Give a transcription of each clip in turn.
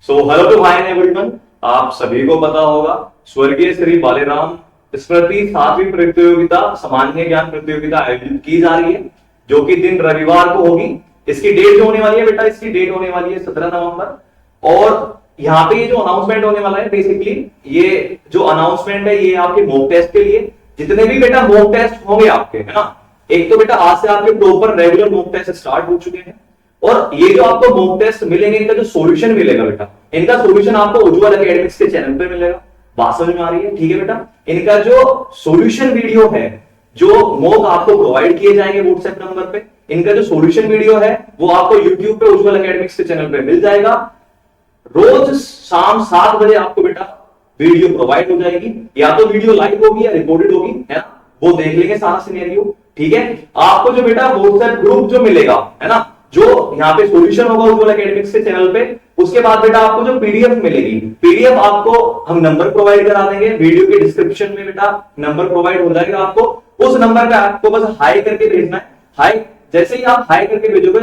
So hello to hi everyone. आप सभी को पता होगा स्वर्गीय श्री बालीराम स्मृति 7वीं प्रतियोगिता सामान्य ज्ञान प्रतियोगिता आयोजित की जा रही है, जो कि दिन रविवार को होगी। इसकी डेट जो होने वाली है बेटा, इसकी डेट होने वाली है 17 नवंबर। और यहाँ पे ये जो अनाउंसमेंट होने वाला है, बेसिकली ये जो अनाउंसमेंट है ये आपके मॉक टेस्ट के लिए, जितने भी बेटा मॉक टेस्ट होंगे आपके, है ना। एक तो बेटा आज से आपके proper regular mock test start हो चुके हैं, और ये जो आपको मॉक टेस्ट मिलेंगे, इनका जो सॉल्यूशन मिलेगा बेटा, इनका सॉल्यूशन आपको उज्ज्वल एकेडमिक्स के चैनल पे मिलेगा। बात समझ में आ रही है? ठीक है बेटा। इनका जो सॉल्यूशन वीडियो है, जो मॉक आपको प्रोवाइड किए जाएंगे व्हाट्सएप नंबर पे, इनका जो सॉल्यूशन वीडियो है वो आपको यूट्यूब पे उज्ज्वल एकेडमिक्स के चैनल पे मिल जाएगा। रोज शाम 7 बजे आपको बेटा वीडियो प्रोवाइड हो जाएगी, या तो वीडियो लाइव होगी या रिकॉर्डेड होगी, है ना। वो देख लेंगे सारा सिनेरियो। ठीक है। आपको जो बेटा व्हाट्सएप ग्रुप जो मिलेगा, है ना, जो यहाँ पे सॉल्यूशन होगा उज्ज्वल एकेडमिक्स के चैनल पे, उसके बाद बेटा आपको जो पीडीएफ मिलेगी, पीडीएफ आपको हम नंबर प्रोवाइड करा देंगे, वीडियो के डिस्क्रिप्शन में बेटा नंबर प्रोवाइड हो जाएगा। आपको उस नंबर पे आपको बस हाई करके भेजना है। हाई जैसे ही आप हाई करके भेजोगे,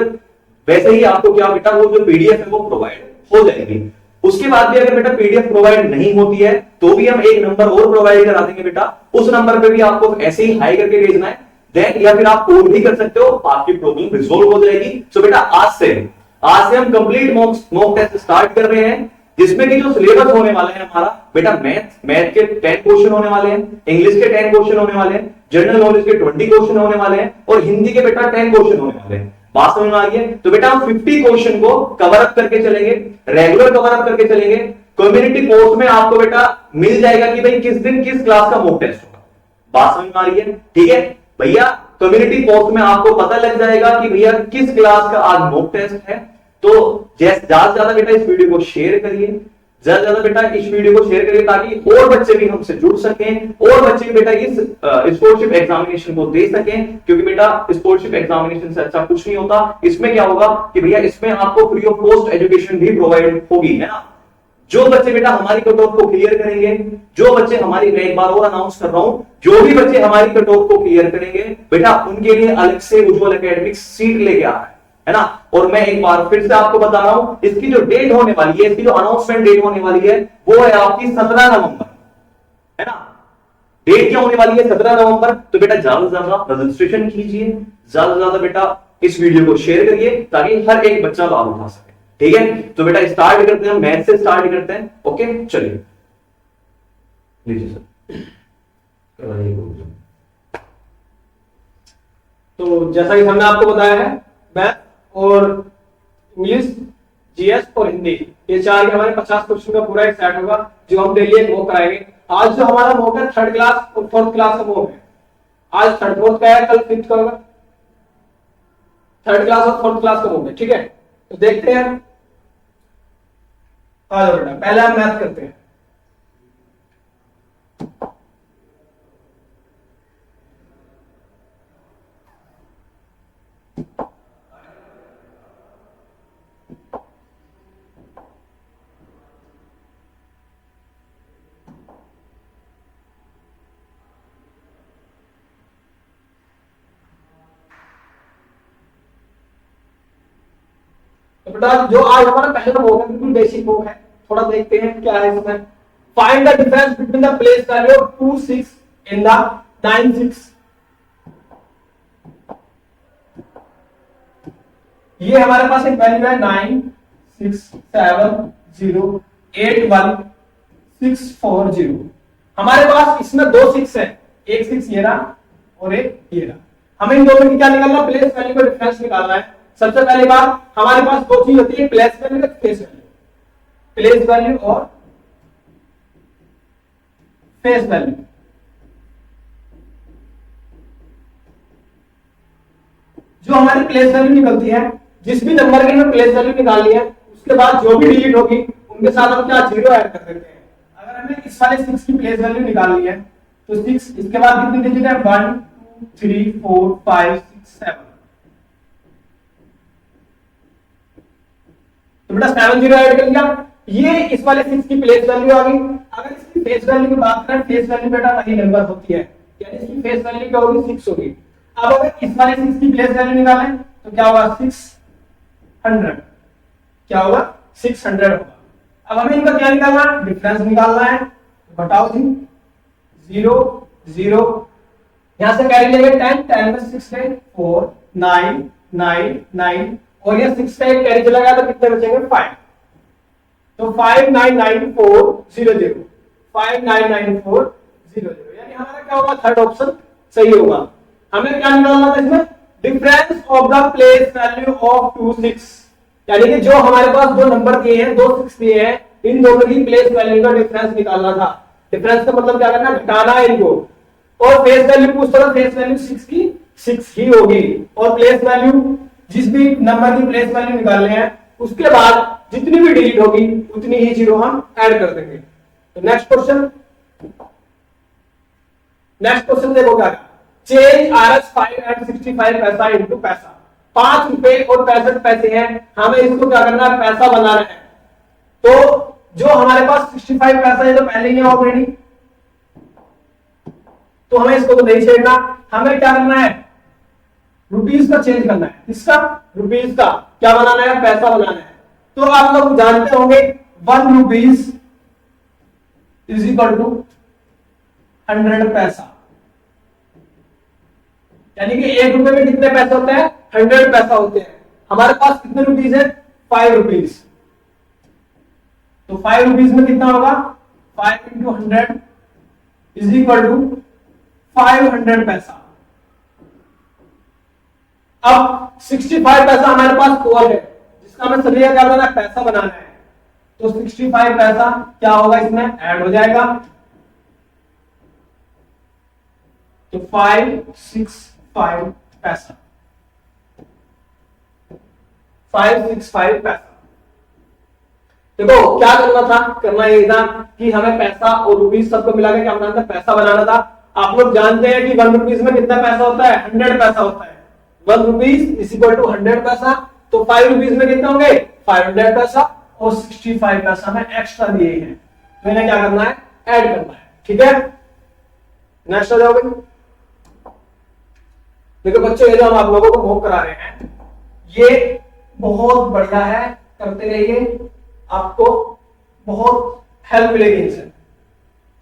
वैसे ही आपको क्या बेटा वो जो पीडीएफ है वो प्रोवाइड हो जाएगी। उसके बाद भी अगर बेटा पीडीएफ प्रोवाइड नहीं होती है तो भी हम एक नंबर और प्रोवाइड करा देंगे बेटा, उस नंबर पे भी आपको ऐसे ही हाई करके भेजना है। देन या फिर आप कॉल भी कर सकते हो, आपकी प्रॉब्लम रिजॉल्व हो जाएगी। सो बेटा आज से हम कंप्लीट मॉक टेस्ट स्टार्ट कर रहे हैं, जिसमें कि जो सिलेबस होने वाला है हमारा बेटा, मैथ के 10 क्वेश्चन होने वाले हैं, इंग्लिश के 10 क्वेश्चन होने वाले हैं, जनरल नॉलेज के 20 क्वेश्चन होने वाले हैं, और हिंदी के बेटा 10 क्वेश्चन होने वाले हैं। बात समझ में आ रही है? तो बेटा हम 50 क्वेश्चन को कवर अप करके चलेंगे, रेगुलर कवर अप करके चलेंगे। कम्युनिटी पोस्ट में आपको बेटा मिल जाएगा कि भाई किस दिन किस क्लास का मॉक टेस्ट होगा। बात समझ में आ रही है? ठीक है भैया, कम्युनिटी पोस्ट में आपको पता लग जाएगा कि भैया किस क्लास का आज मॉक टेस्ट है। तो ज्यादा से ज्यादा बेटा इस वीडियो को शेयर करिए, ज्यादा से ज्यादा बेटा इस वीडियो को शेयर करिए, ताकि और बच्चे भी हमसे जुड़ सकें, और बच्चे भी बेटा इस स्कॉलरशिप एग्जामिनेशन को दे सकें। क्योंकि बेटा स्कॉलरशिप एग्जामिनेशन से अच्छा कुछ नहीं होता। इसमें क्या होगा कि भैया इसमें आपको फ्री ऑफ कॉस्ट एजुकेशन भी प्रोवाइड होगी, है ना। जो बच्चे बेटा हमारी कट ऑफ को क्लियर करेंगे, जो बच्चे हमारी, मैं एक बार और अनाउंस कर रहा हूं, जो भी बच्चे हमारी कट ऑफ को क्लियर करेंगे बेटा, उनके लिए अलग से उज्ज्वल एकेडमिक्स सीट लेके आ रहा है ना। और मैं एक बार फिर से आपको बता रहा हूं, इसकी जो डेट होने वाली है, इसकी जो अनाउंसमेंट डेट होने वाली है वो है आपकी 17 नवंबर, है ना। डेट क्या होने वाली है? 17 नवंबर। तो बेटा ज्यादा से ज्यादा रजिस्ट्रेशन कीजिए, ज्यादा से ज्यादा बेटा इस वीडियो को शेयर करिए, ताकि हर एक बच्चा लाभ उठा सके। ठीक है। तो बेटा स्टार्ट करते हैं, मैथ से स्टार्ट करते हैं। ओके चलिए, लीजिए सर। तो जैसा कि हमने आपको बताया है, मैथ और इंग्लिश, जीएस और हिंदी, ये चार के हमारे 50 क्वेश्चन का पूरा एक सेट होगा, जो हम डेली एक मॉक कराएंगे। आज जो हमारा मॉक है 3rd क्लास और 4th क्लास का मॉक है। आज 3rd 4th का है, कल 5th का होगा। 3rd क्लास और 4th क्लास का मॉक है। ठीक है, तो देखते हैं। आ जाओ बेटा, पहले हम मैथ करते हैं। तो बेटा जो आज हमारा पहला मॉक है, बिल्कुल बेसिक मॉक है। थोड़ा देखते हैं क्या है इसमें। Find the difference between the place value of 2 6 in the 9 6। ये हमारे पास एक वैल्यू है 9 6 7 0 8 1 6 4 0। हमारे पास इसमें 2 6 है, एक 6 ये रहा और एक ये रहा। हमें इन दोनों की क्या निकालना? प्लेस वैल्यू का डिफरेंस निकालना है। सबसे पहली बात, हमारे पास दो चीज होती है, प्लेस वैल्यू और फेस वैल्यू। प्लेस वैल्यू और फेस वैल्यू। जो हमारी प्लेस वैल्यू निकलती है, जिस भी नंबर की हमने प्लेस वैल्यू निकाली है, उसके बाद जो भी डिजिट होगी उनके साथ हम क्या 0 ऐड कर देते हैं। अगर हमें इस वाले 6 की प्लेस वैल्यू निकालनी है तो 6, इसके बाद कितने डिजिट है? 1 2 3 4 5 6 7। तो बेटा 7 0 ऐड कर लिया। ये इस वाले 6 की प्लेस वैल्यू आ गई। अगर इसकी फेस वैल्यू की बात करें, फेस वैल्यू बेटा वही नंबर होती है, यानी इसकी फेस वैल्यू क्या होगी? 6 होगी। अब अगर इस वाले 6 की प्लेस वैल्यू निकालें तो क्या होगा? 600। क्या होगा? 600 होगा। अब हमें इनका क्या निकालना है, डिफरेंस निकालना है। तो घटाओ जी, 0 0, यहां से कैरी लेंगे 10, 10 में 6 है 4, 9 9 9, और ये 6 का एक कैरी चला गया तो कितने बचेंगे 5। तो 59940 59940, यानी हमारा क्या होगा, थर्ड ऑप्शन सही होगा। हमें क्या निकालना था इसमें, difference of the place value of 2 6, यानी कि जो हमारे पास दो नंबर दिए हैं, दो 6 दिए हैं, इन दोनों की प्लेस वैल्यू का डिफरेंस निकालना था। डिफरेंस का मतलब क्या करना, घटाना है इनको। और फेस वैल्यू पूछता था, फेस वैल्यू 6 की 6 ही होगी, और प्लेस वैल्यू जिस भी नंबर की प्लेस वैल्यू निकालने हैं उसके बाद जितनी भी डिजिट होगी उतनी ही जीरो हम ऐड कर देंगे। तो नेक्स्ट क्वेश्चन देखो क्या, चेंज RS 5 एंड 65 पैसा इनटू पैसा। 5 रुपए और 65 पैसे हैं, हमें इसको क्या करना है, पैसा बनाना है। तो जो हमारे पास 65 पैसा है तो पहले ही है ऑलरेडी, तो हमें इसको तो नहीं छेड़ना। हमें क्या करना है, रुपीस का चेंज करना है। इसका रुपीस का क्या बनाना है, पैसा बनाना है। तो आप लोग जानते होंगे 1 रुपीस इज इक्वल टू 100 पैसा, यानी कि 1 रुपए में कितने पैसे होते हैं, 100 पैसा होते हैं। हमारे पास कितने रुपीस है, 5 रुपीस। तो 5 रुपीस में कितना होगा, 5 इंटू 100 इज इक्वल टू 500 पैसा। अब 65 पैसा हमारे पास कोल है जिसका हमें सभी क्या करना है, पैसा बनाना है। तो 65 पैसा क्या होगा, इसमें ऐड हो जाएगा। तो 565 पैसा, 565 पैसा। देखो क्या करना था, करना ये था कि हमें पैसा और रुपीस सबको मिला के क्या बनाना था, पैसा बनाना था। आप लोग जानते हैं कि 1 रुपीस में कितना पैसा होता है, 100 पैसा होता है। 1 रुपीस इज इक्वल टू 100 पैसा। तो 5 रुपीस में कितना होंगे, 500 पैसा, और 65 पैसा में एक्स्ट्रा दिए हैं, तो इन्हें क्या करना है, ऐड करना है। ठीक है, नेक्स्ट आ जाओ भाई। देखो बच्चों, ये जो हम आप लोगों को होम करा रहे हैं ये बहुत बढ़िया है, करते रहिए, आपको बहुत हेल्प मिलेगी इनसे।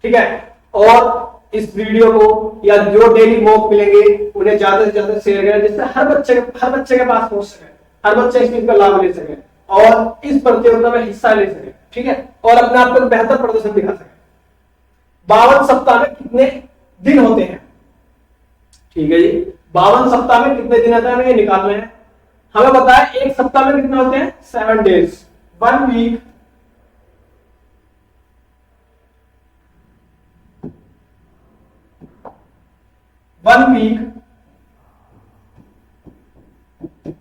ठीक है, और इस वीडियो को या जो डेली मॉक मिलेंगे उन्हें ज्यादा से ज्यादा शेयर करें, जिससे हर बच्चे के पास पहुंच सके, हर बच्चे इस चीज का लाभ ले सके और इस प्रतियोगिता में हिस्सा ले सके। ठीक है, और अपने आप को बेहतर प्रदर्शन दिखा सके। 52 सप्ताह में कितने दिन होते हैं, ठीक है जी, 52 सप्ताह में कितने दिन होते हैं, हमें ये निकालना है। हमें पता है एक सप्ताह में कितने होते हैं, 7 डेज। 1 वीक 1 वीक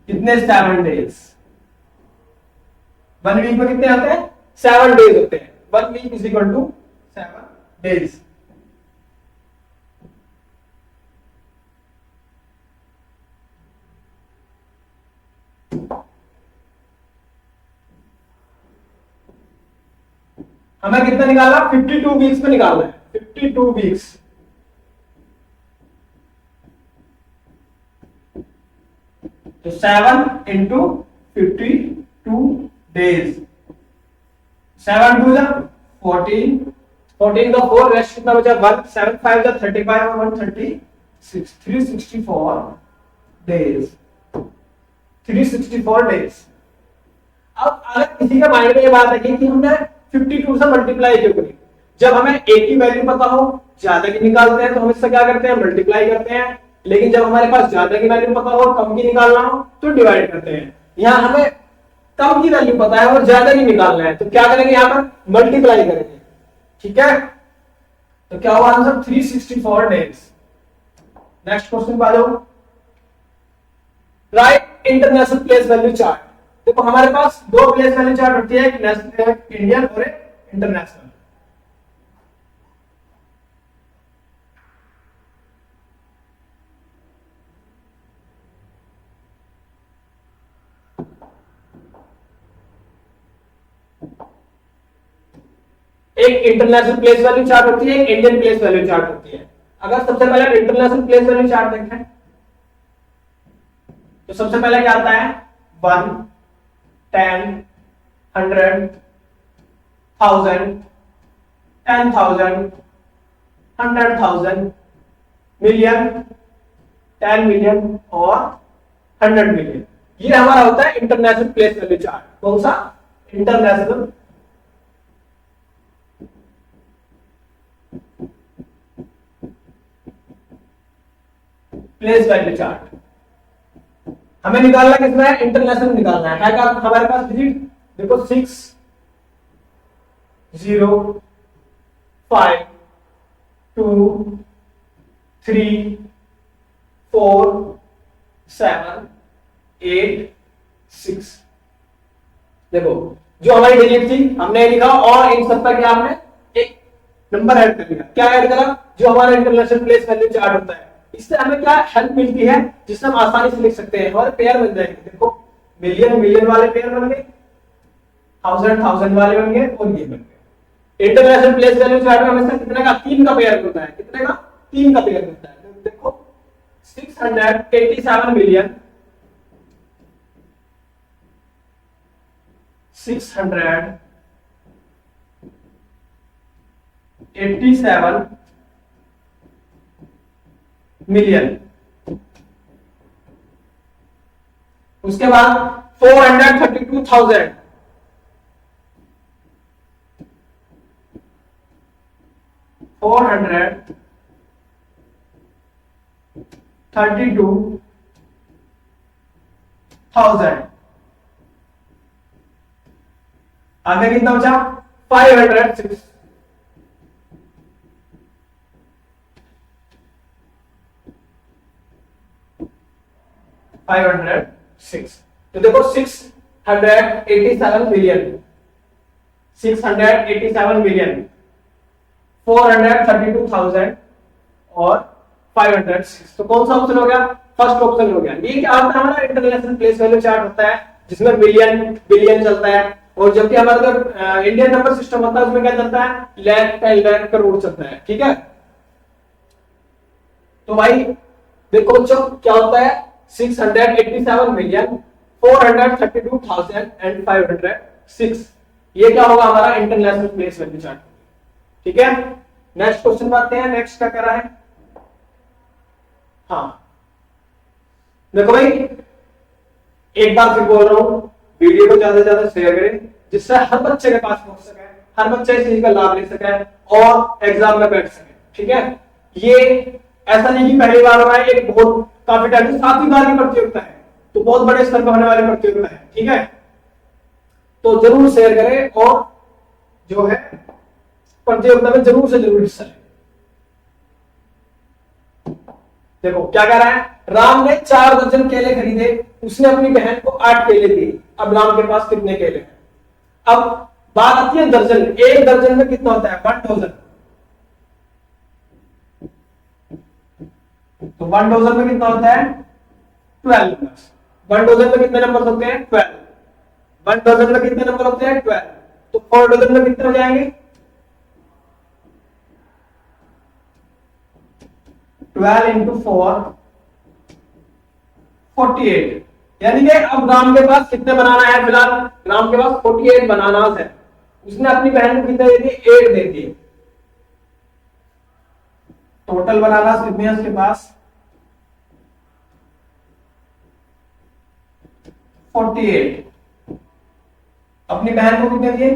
कितने, 7 डेज। 1 वीक में कितने होते हैं, 7 डेज होते हैं। 1 week is equal to 7 days. हमें कितना निकालना, 52 वीक्स में निकालना है। 52 वीक्स, तो 7 इंटू 52 डेज। 7 2 जा 14, 14 का 4, रेस्ट कितना बचा 1, 7 5 जा 35 और 136, 364 डेज। 364 डेज। अब अगर किसी के माइंड में ये बात है कि हमने 52 से मल्टीप्लाई क्यों करी, जब हमें एक की वैल्यू पता हो, ज्यादा की निकालते हैं तो हम इससे क्या करते हैं, मल्टीप्लाई करते हैं। लेकिन जब हमारे पास ज्यादा की वैल्यू पता हो और कम की निकालना हो तो डिवाइड करते हैं। यहां हमें कम की वैल्यू पता है और ज्यादा की निकालना है, तो क्या करेंगे, यहां पर मल्टीप्लाई करेंगे। ठीक है, तो क्या हुआ आंसर, 364 डेज। नेक्स्ट क्वेश्चन पे आ जाओ। Right international place value chart. देखो हमारे पास दो प्लेस वैल्यू चार्ट होती है, एक नेशनल, इंडियन और एक इंटरनेशनल। एक इंटरनेशनल प्लेस वैल्यू चार्ट होती है, एक इंडियन प्लेस वैल्यू चार्ट होती है। अगर सबसे पहले इंटरनेशनल प्लेस वैल्यू चार्ट देखें तो सबसे पहले क्या आता है, 1, 10, 100, 1000, 10,000, 100,000, मिलियन, 10 मिलियन और 100 मिलियन। ये हमारा होता है इंटरनेशनल प्लेस वैल्यू चार्ट। कौन सा? International place value chart. हमें निकालना कितना है? इंटरनेशनल निकालना है क्या हमारे पास डिजिट? देखो 6 0 5 2 3 4 7 8 6। देखो जो हमारी डिजिट थी हमने लिखा और इन सब पर क्या हमने एक नंबर ऐड कर दिया। क्या ऐड करा? जो हमारा इंटरनेशनल प्लेस वैल्यू चार्ट होता है। इससे हमें क्या हेल्प मिलती है, जिससे हम आसानी से लिख सकते हैं। हमारे पेयर बन जाएंगे। देखो मिलियन मिलियन वाले पेयर बन गए, 1000 1000 वाले बन गए और ये बन गए। इंटरनेशनल प्लेस वैल्यू चार्ट में हमेशा कितने का? 3 का पेयर होता है। कितने का? 3 का पेयर होता है। देखो 687 मिलियन, 687 मिलियन। उसके बाद 432,000, 432,000। आगे कितना बचा? 506, 506। तो देखो 687 मिलियन, 687 मिलियन, 432,000 और 506। तो कौन सा ऑप्शन हो गया? फर्स्ट ऑप्शन हो गया। ये क्या होता है? हमारा इंटरनेशनल प्लेस वैल्यू चार्ट होता है जिसमें मिलियन बिलियन चलता है। और जबकि हमारा जो इंडियन नंबर सिस्टम होता है उसमें क्या चलता है? लाख, 10 लाख, करोड़ चलता है। ठीक है। तो भाई देखो बच्चों क्या होता है? 687 मिलियन, 432,000 एंड 506। ये क्या होगा? हमारा इंटरनेशनल प्लेस वैल्यू चार्ट। ठीक है। नेक्स्ट क्वेश्चन बात हैं। नेक्स्ट क्या कर रहा है? हाँ देखो भाई एक बार फिर बोल रहा हूं, वीडियो को ज्यादा से ज्यादा शेयर करें जिससे हर बच्चे के पास पहुंच सके, हर बच्चा इस चीज का लाभ ले सके और एग्जाम में बैठ सके। ठीक है। ये ऐसा नहीं कि पहली बार हो रहा है, एक बहुत काफी टाइम से 7वीं बार की प्रतियोगिता है, तो बहुत बड़े स्तर पर होने वाली प्रतियोगिता है। ठीक है। तो जरूर शेयर करें और जो है प्रतियोगिता में जरूर से जरूर हिस्सा लें। देखो क्या कह रहा है? राम ने 4 दर्जन केले खरीदे, उसने अपनी बहन को 8 केले दिए। अब राम के पास कितने केले हैं? अब बात आती है दर्जन। एक दर्जन में कितना होता है? 1 डजन। तो 1 डजन में कितना होता है? 12 नंबर्स। 1 डजन में कितने नंबर होते हैं? 12। 1 डजन में कितने नंबर होते हैं? 12। तो 4 डजन में कितने हो जाएंगे? 12 इंटू 4 48। यानी कि अब राम के पास कितने बनाना है? फिलहाल राम के पास 48 बनानास है। उसने अपनी बहन को कितने दे दिए? 8 दे दिए। टोटल बनानास कितने हैं उसके पास? 48। अपनी बहन को कितने दिए?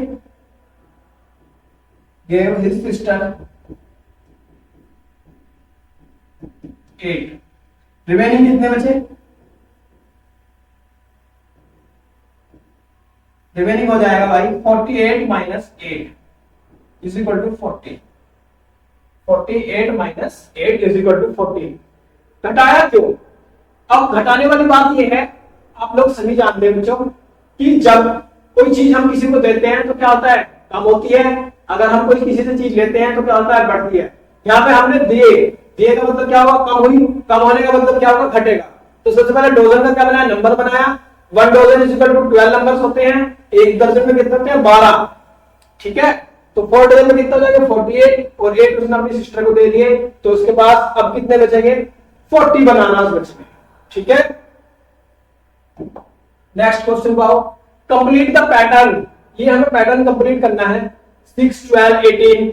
gave his sister 8। रिमेनिंग कितने बचे? रिमेनिंग हो जाएगा भाई 48 minus 8 is equal to 40। 48 minus 8 is equal to 40। घटाया क्यों? अब घटाने वाली बात यह है, आप लोग सभी जानते हैं बच्चों कि जब कोई चीज हम किसी को देते हैं तो क्या होता है? कम होती है। अगर हम कोई किसी से चीज लेते हैं तो क्या होता है? बढ़ती है। यहाँ पे हमने दिए का मतलब क्या होगा? कम हुई। कम होने का मतलब क्या होगा? घटेगा। तो सबसे पहले डोजन का क्या बनाया? नंबर बनाया। 1 dozen is equal to 12 numbers होते हैं। एक दर्जन में कितने होते हैं? 12। ठीक है। तो 4 डजन में कितना हो जाएगा? 48 और 8 उसने अपनी सिस्टर को दे दिए। तो उसके पास अब कितने बचेंगे? 40 बनानास बचेंगे। ठीक है। नेक्स्ट क्वेश्चन पाओ। Complete the pattern. ये हमें पैटर्न कंप्लीट करना है। 6 12 18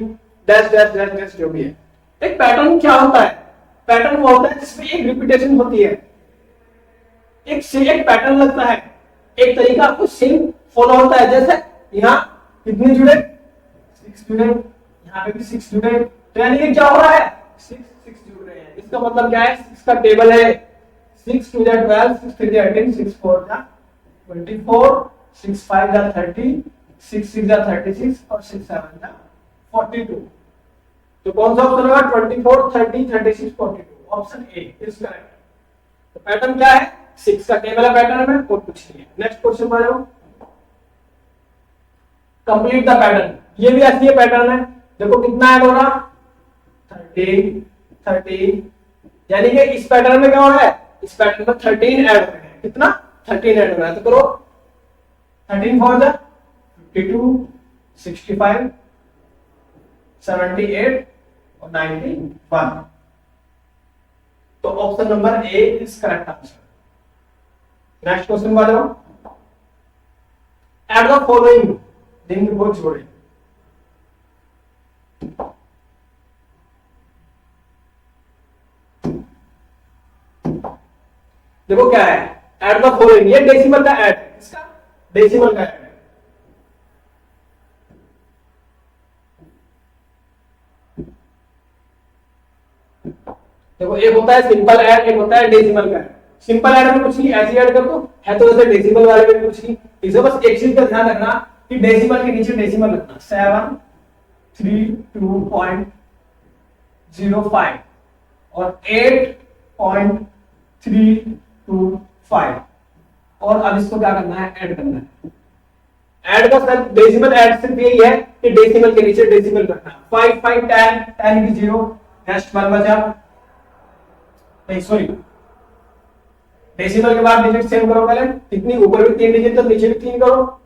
डैश डैश डैश डैश जो भी है। एक पैटर्न क्या होता है? पैटर्न वो होता है जिसमें एक रिपीटेशन होती है, एक से एक पैटर्न लगता है, एक तरीका आपको सेम फॉलो होता है। जैसे यहाँ कितने जुड़े? 6 जुड़े, यहाँ पे भी 6 जुड़े, तो यानी कि क्या हो रहा है? 6 जुड़ रहे हैं। इसका मतलब क्या है? 6 का टेबल है 6 2 12, 6 3 18, 6 4 24, 6 5 30, 6 6 36 और 6 7 42। तो कौन सा ऑप्शन होगा? 24 30 36 42, ऑप्शन ए इज करेक्ट। तो पैटर्न क्या है? 6 का टेबल है पैटर्न में, और कुछ नहीं है। नेक्स्ट क्वेश्चन पर जाओ। कंप्लीट द पैटर्न, ये भी ऐसी है पैटर्न है। देखो कितना ऐड हो रहा? 13 13, यानी कि इस पैटर्न में क्या हो रहा है? इस पैटर्न में 13 ऐड हो रहे हैं। कितना? 13 ऐड हो रहा है। तो करो 13 4 जा 52, 65, 78 और 91। तो option number A is correct answer. Next question आ जाओ। एड द फॉलोइंग, दिन को जोड़े। देखो क्या है? एड द फॉलोइंग, ये डेसिमल का ऐड है। इसका डेसिमल का ऐड है। देखो एक होता है सिंपल ऐड, एक होता है डेसिमल का ऐड। सिंपल ऐड में कुछ नहीं, ऐसे ऐड कर दो, है तो वैसे डेसिमल वाले में कुछ नहीं। इसे बस एक चीज का ध्यान रखना कि डेसिमल के नीचे डेसिमल रखना। 732.05 और 8.325। और अब इसको क्या करना है? ऐड करना है। ऐड का सर डेसिमल ऐड सिर्फ यही है कि डेसिमल के नीचे डेसिमल रखना। 5 5 10 10 की 0, नेक्स्ट 1 बचा। नहीं सॉरी, डेसिमल के बाद डिजिट सेम करो। पहले कितनी? ऊपर भी 3 डिजिट तो नीचे भी 3 करो।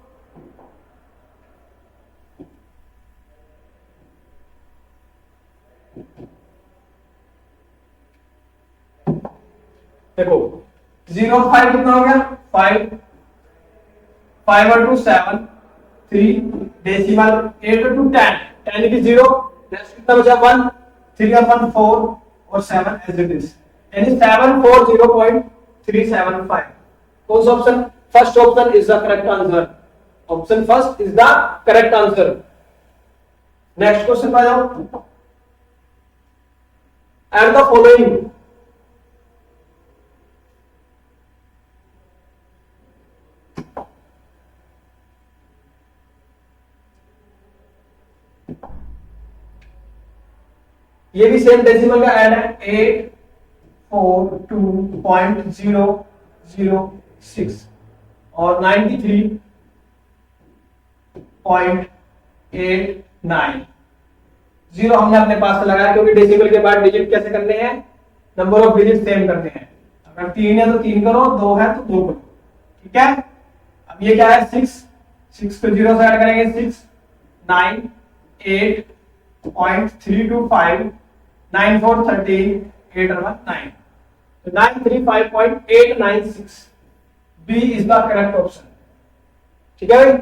देखो 0 5 कितना हो गया? 5 5 और 2 7, 3 डेसिमल, 8 और 2 10 10 की 0, नेक्स्ट कितना बचा? 1 3 और 1 4 और 7 एज इट इज, यानी 740.375। कौन सा option? First option is the correct answer. Option first is the correct answer. Next question पे जाओ। एड द फॉलोइंग, ये भी सेम डेसिमल का ऐड है। 842.006 और 93.89। 0 हमने अपने पास से लगाया क्योंकि डेसिमल के बाद डिजिट कैसे करने हैं? नंबर ऑफ डिजिट सेम करने हैं। अगर 3 है तो 3 करो, 2 है तो 2 करो। ठीक है। अब ये क्या है? 6 को 0 से ऐड करेंगे। 6 9 8.325 9 4 13 8 और 1 9, तो 935.896 b is the correct option. ठीक है भाई।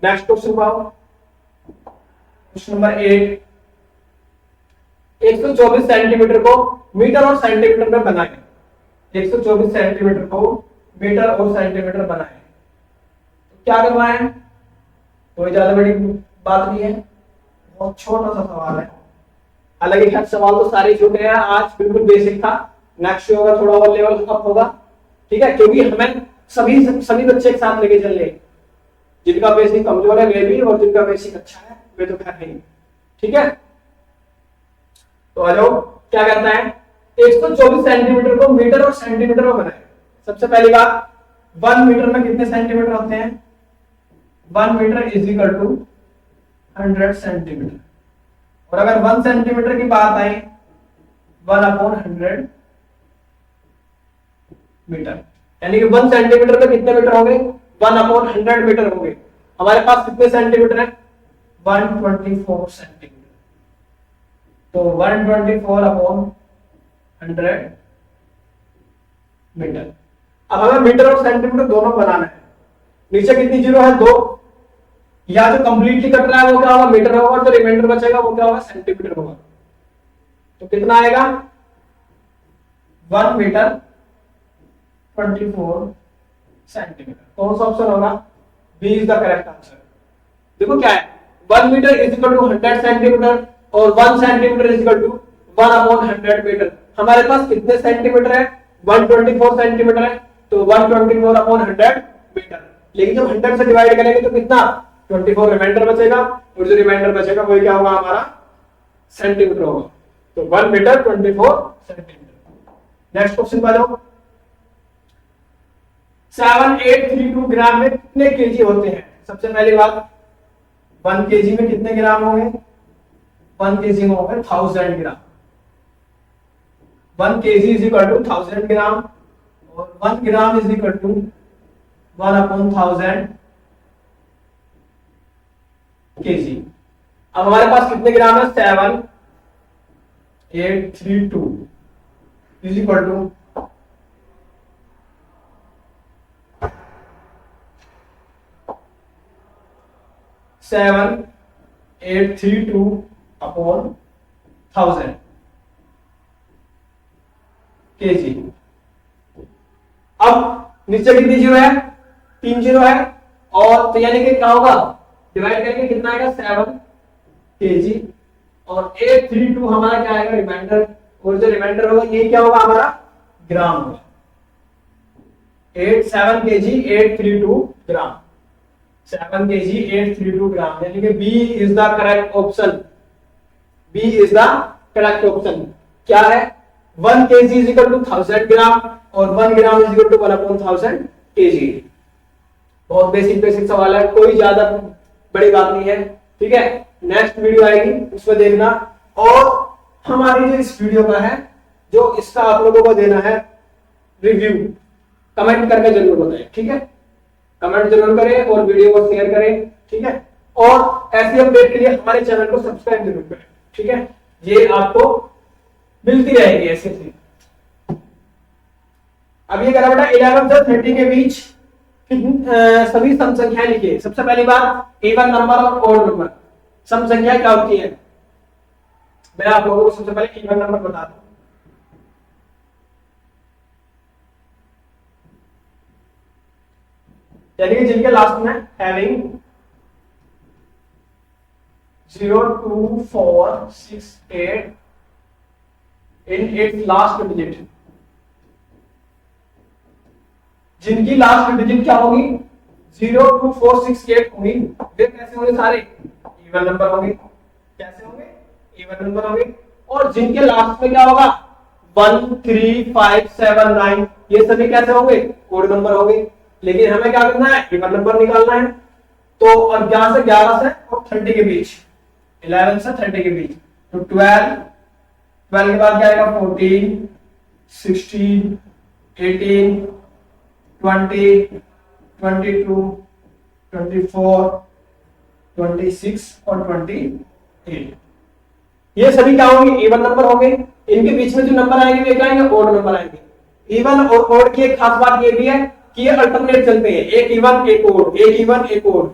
नेक्स्ट क्वेश्चन को आओ। Question number 8। 124 सेंटीमीटर को मीटर और सेंटीमीटर में बनाएं। 124 सेंटीमीटर को मीटर और सेंटीमीटर बनाएं। तो क्या करना है? कोई ज्यादा बड़ी बात नहीं है, बहुत छोटा सा सवाल है। हालांकि खैर सवाल तो सारे छोटे हैं, आज बिल्कुल बेसिक था। नेक्स्ट होगा थोड़ा और लेवल अप होगा। ठीक है, क्योंकि हमें सभी बच्चे एक साथ लेके चल रहे हैं। जिनका बेसिक कमजोर है वे भी, और जिनका बेसिक अच्छा है वे तो खैर नहीं। ठीक है, तो आ जाओ। क्या कहता है? 124 सेंटीमीटर को मीटर और सेंटीमीटर में बनाए। सबसे पहली बात, 1 मीटर में कितने सेंटीमीटर होते हैं? 1 metre is equal to 100 centimetre. और अगर 1 सेंटीमीटर की बात आई, 1/100 मीटर, यानी कि 1 सेंटीमीटर में कितने मीटर होंगे? 1/100 मीटर होंगे। हमारे पास कितने सेंटीमीटर है? 124 सेंटीमीटर। तो 124/100 मीटर। अब हमें मीटर और सेंटीमीटर दोनों बनाना है। नीचे कितनी जीरो है? 2, या जो कंप्लीटली कट रहा है वो क्या होगा, मीटर होगा, और जो रिमाइंडर बचेगा वो क्या होगा, सेंटीमीटर होगा। तो कितना आएगा, 1 मीटर 24 सेंटीमीटर। कौन सा ऑप्शन होगा, b is the correct answer. देखो क्या है, 1 metre is equal to 100 centimetre और 1 centimetre is equal to 1 upon 100 metre. हमारे पास कितने सेंटीमीटर है, 124 सेंटीमीटर है, तो 124 अपॉन 100 मीटर। लेकिन जब 100 से डिवाइड करेंगे तो कितना, 24 रिमाइंडर बचेगा, और जो रिमाइंडर बचेगा वही क्या होगा, हमारा सेंटीमीटर होगा। तो 1 मीटर 24 सेंटीमीटर। नेक्स्ट क्वेश्चन पर जाओ। 7832 ग्राम में कितने केजी होते हैं। सबसे पहली बात, 1 केजी में कितने ग्राम होंगे, 1 केजी में होंगे 1000 gram. 1 KG is equal to 1000 gram, और 1 gram is equal to 1 upon 1000 KG. अब हमारे पास कितने ग्राम है, 7832 is equal to 7832 upon 1000 KG. अब नीचे कितनी जीरो है, 3 जीरो है, और तो यानी कि क्या होगा, डिवाइड करके कितना आएगा, 7 केजी, और 832 हमारा क्या आएगा, रिमाइंडर, और जो रिमाइंडर होगा ये क्या होगा, हमारा ग्राम होगा। 7 केजी 832 ग्राम, 7 केजी 832 ग्राम, यानी कि b is the correct option. B is the correct option. क्या है, 1 KG is equal to 1000 gram, और 1 gram is equal to 1 upon 1000 KG. बहुत बेसिक बेसिक सवाल है, कोई ज्यादा बड़ी बात नहीं है, ठीक है। नेक्स्ट वीडियो आएगी उसमें देखना, और हमारी जो इस वीडियो का है, जो इसका आप लोगों को देना है रिव्यू, कमेंट करके जरूर बताएं, ठीक है। कमेंट जरूर करें और वीडियो को शेयर करें, ठीक है। और ऐसी अपडेट के लिए हमारे चैनल को सब्सक्राइब जरूर करें, ठीक है। ये आपको मिलती रहेगी ऐसे ही। अब ये करा बेटा 11 से 30 के बीच सभी सम संख्याएं लिखिए। सबसे पहली बात, इवन नंबर और ऑड नंबर। सम संख्या क्या होती है, मैं आप लोगों को सबसे पहले इवन नंबर बता दूं। यानी कि जिनके लास्ट में having 0 2 4 6 8 in its last digit, जिनकी लास्ट डिजिट क्या होगी, 0 2 4 6 8 होगी, वे कैसे होंगे, सारे इवन नंबर होंगे। कैसे होंगे, इवन नंबर होंगे। और जिनके लास्ट में क्या होगा, 1 3 5 7 9, ये सभी कैसे होंगे, ऑड नंबर होंगे। लेकिन हमें क्या करना है, इवन नंबर निकालना है। तो अब 11 से 11 से और 30 के बीच, 11 से 30 के बीच, तो 12 के बाद क्या आएगा, 14 16 18 20 22 24 26 और 28। ये सभी क्या होंगे, इवन नंबर होंगे। इनके बीच में जो नंबर आएंगे वे क्या आएंगे, ऑड नंबर आएंगे। इवन और ऑड की एक खास बात ये भी है कि ये अल्टरनेट चलते हैं, एक इवन एक ऑड, एक इवन एक ऑड।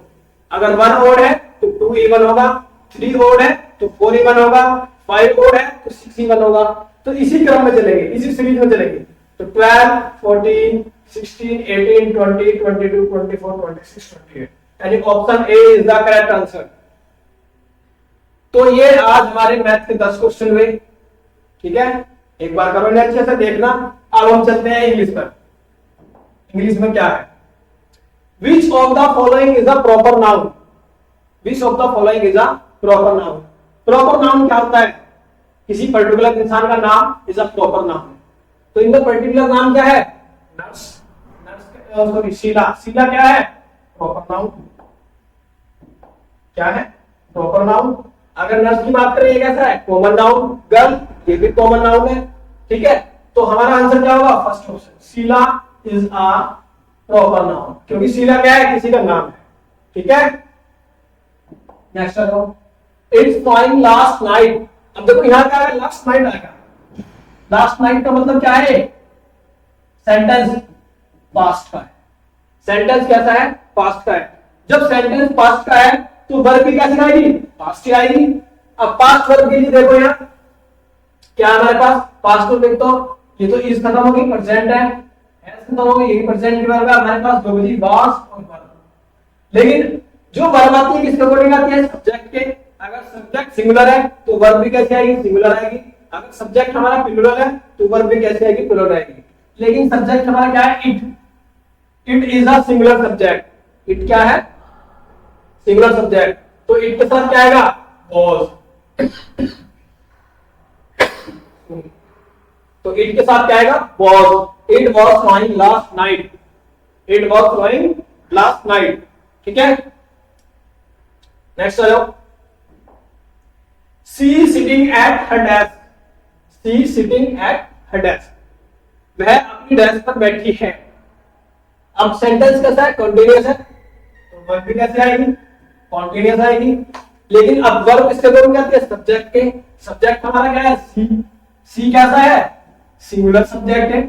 अगर 1 ऑड है तो 2 इवन होगा, 3 ऑड है तो 4 इवन होगा, 5 ऑड है तो 6 इवन होगा। तो इसी क्रम में चलेंगे, इसी सीरीज में चलेंगे। तो 12 14 16 18 20 22 24 26 28, यानी option A is the correct answer. तो ये आज हमारे मैथ के 10 क्वेश्चन हुए, ठीक है। एक बार करो अच्छे से देखना। अब हम चलते हैं इंग्लिश पर। इंग्लिश में क्या है, which of the following is a proper noun. Which of the following is a proper noun. Proper noun क्या होता है, किसी पर्टिकुलर इंसान का नाम इज अ प्रॉपर नाउन। तो इनका पर्टिकुलर नाम क्या है, नर्स। सॉरी शीला। शीला क्या है, प्रॉपर नाउन। क्या है, प्रॉपर नाउन। अगर नर्स की बात करें, ये कैसा है, कॉमन नाउन। गर्ल, ये भी कॉमन नाउन है, ठीक है। तो हमारा आंसर क्या होगा, first option, Sheela is a proper noun, क्योंकि शीला क्या है, किसी का नाम है, ठीक है। नेक्स्ट करो, इट्स फाइन लास्ट नाइट। अब देखो यहां क्या है, लास्ट नाइट आएगा। लास्ट नाइट का मतलब क्या है, सेंटेंस पास्ट का है। सेंटेंस कैसा है, पास्ट का है। जब सेंटेंस पास्ट का है तो वर्ब भी कैसी आएगी, पास्ट ही आएगी। अब पास्ट वर्ब के लिए देखो यहाँ क्या है हमारे पास, पास्ट को देख, तो ये तो इज खत्म हो गई, प्रेजेंट है, हैज खत्म हो गई, यही प्रेजेंट की वर्ब है। हमारे पास दो बची वाज और वर्ब। लेकिन जो वर्ब आती है किसके अकॉर्डिंग आती है, सब्जेक्ट के। अगर सब्जेक्ट सिंगुलर है तो वर्ब भी कैसे आएगी, सिंगुलर आएगी। अगर सब्जेक्ट हमारा प्लूरल है तो वर्ब भी कैसे आएगी, प्लूरल आएगी। लेकिन सब्जेक्ट हमारा क्या है, it. It is a singular subject. It क्या है, सिंगुलर सब्जेक्ट। तो इट के साथ क्या आएगा, वाज। तो इट के साथ क्या आएगा, was. It was flying last night. It was flying last night. ठीक है, नेक्स्ट आ जाओ। She sitting at her desk. She sitting at her desk. वह अपनी डेस्क पर बैठी है। अब सेंटेंस कैसा है, कंटीन्यूअस है, तो वर्ब भी कैसे आएगी, कंटीन्यूअस आएगी। लेकिन अब वर्ब किसके अकॉर्डिंग आती है, सब्जेक्ट के। सब्जेक्ट हमारा क्या है, सी। सी कैसा है, सिंगुलर सब्जेक्ट है,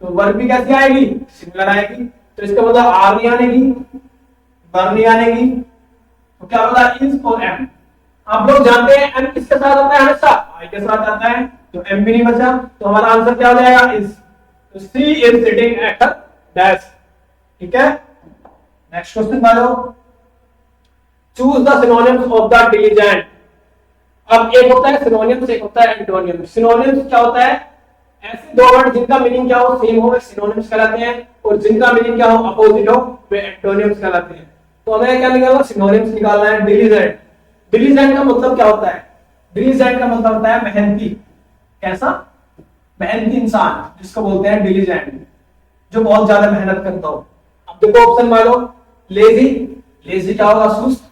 तो वर्ब भी कैसी आएगी, सिंगुलर आएगी। तो इसका मतलब आर नहीं आनेगी, वर्ब नहीं आनेगी, तो क्या होगा, इज और एम। आप लोग जानते हैं एम किसके साथ आता है, हमेशा आई के साथ आता है, तो एम भी नहीं बचा, तो हमारा आंसर क्या हो जाएगा, इज। तो she is sitting at her desk. ठीक है, नेक्स्ट क्वेश्चन डालो। Choose the synonyms of the diligent. अब एक होता है सिनोनिम्स, एक होता है एंटोनिम्स। सिनोनिम्स क्या होता है, ऐसे दो वर्ड जिनका मीनिंग क्या हो, सेम हो, वे सिनोनिम्स कहलाते हैं, और जिनका मीनिंग क्या हो, अपोजिट हो, वे एंटोनिम्स कहलाते हैं। तो हमें क्या निकालना, सिनोनिम्स निकालना है। डिलीजेंट। डिलीजेंट का मतलब क्या होता है, डिलीजेंट का मतलब होता है मेहनती। कैसा, मेहनती इंसान, जिसको बोलते हैं डिलीजेंट, जो बहुत ज्यादा मेहनत करता हो। अब देखो ऑप्शन मान लो, लेजी। लेजी क्या होगा, सुस्त।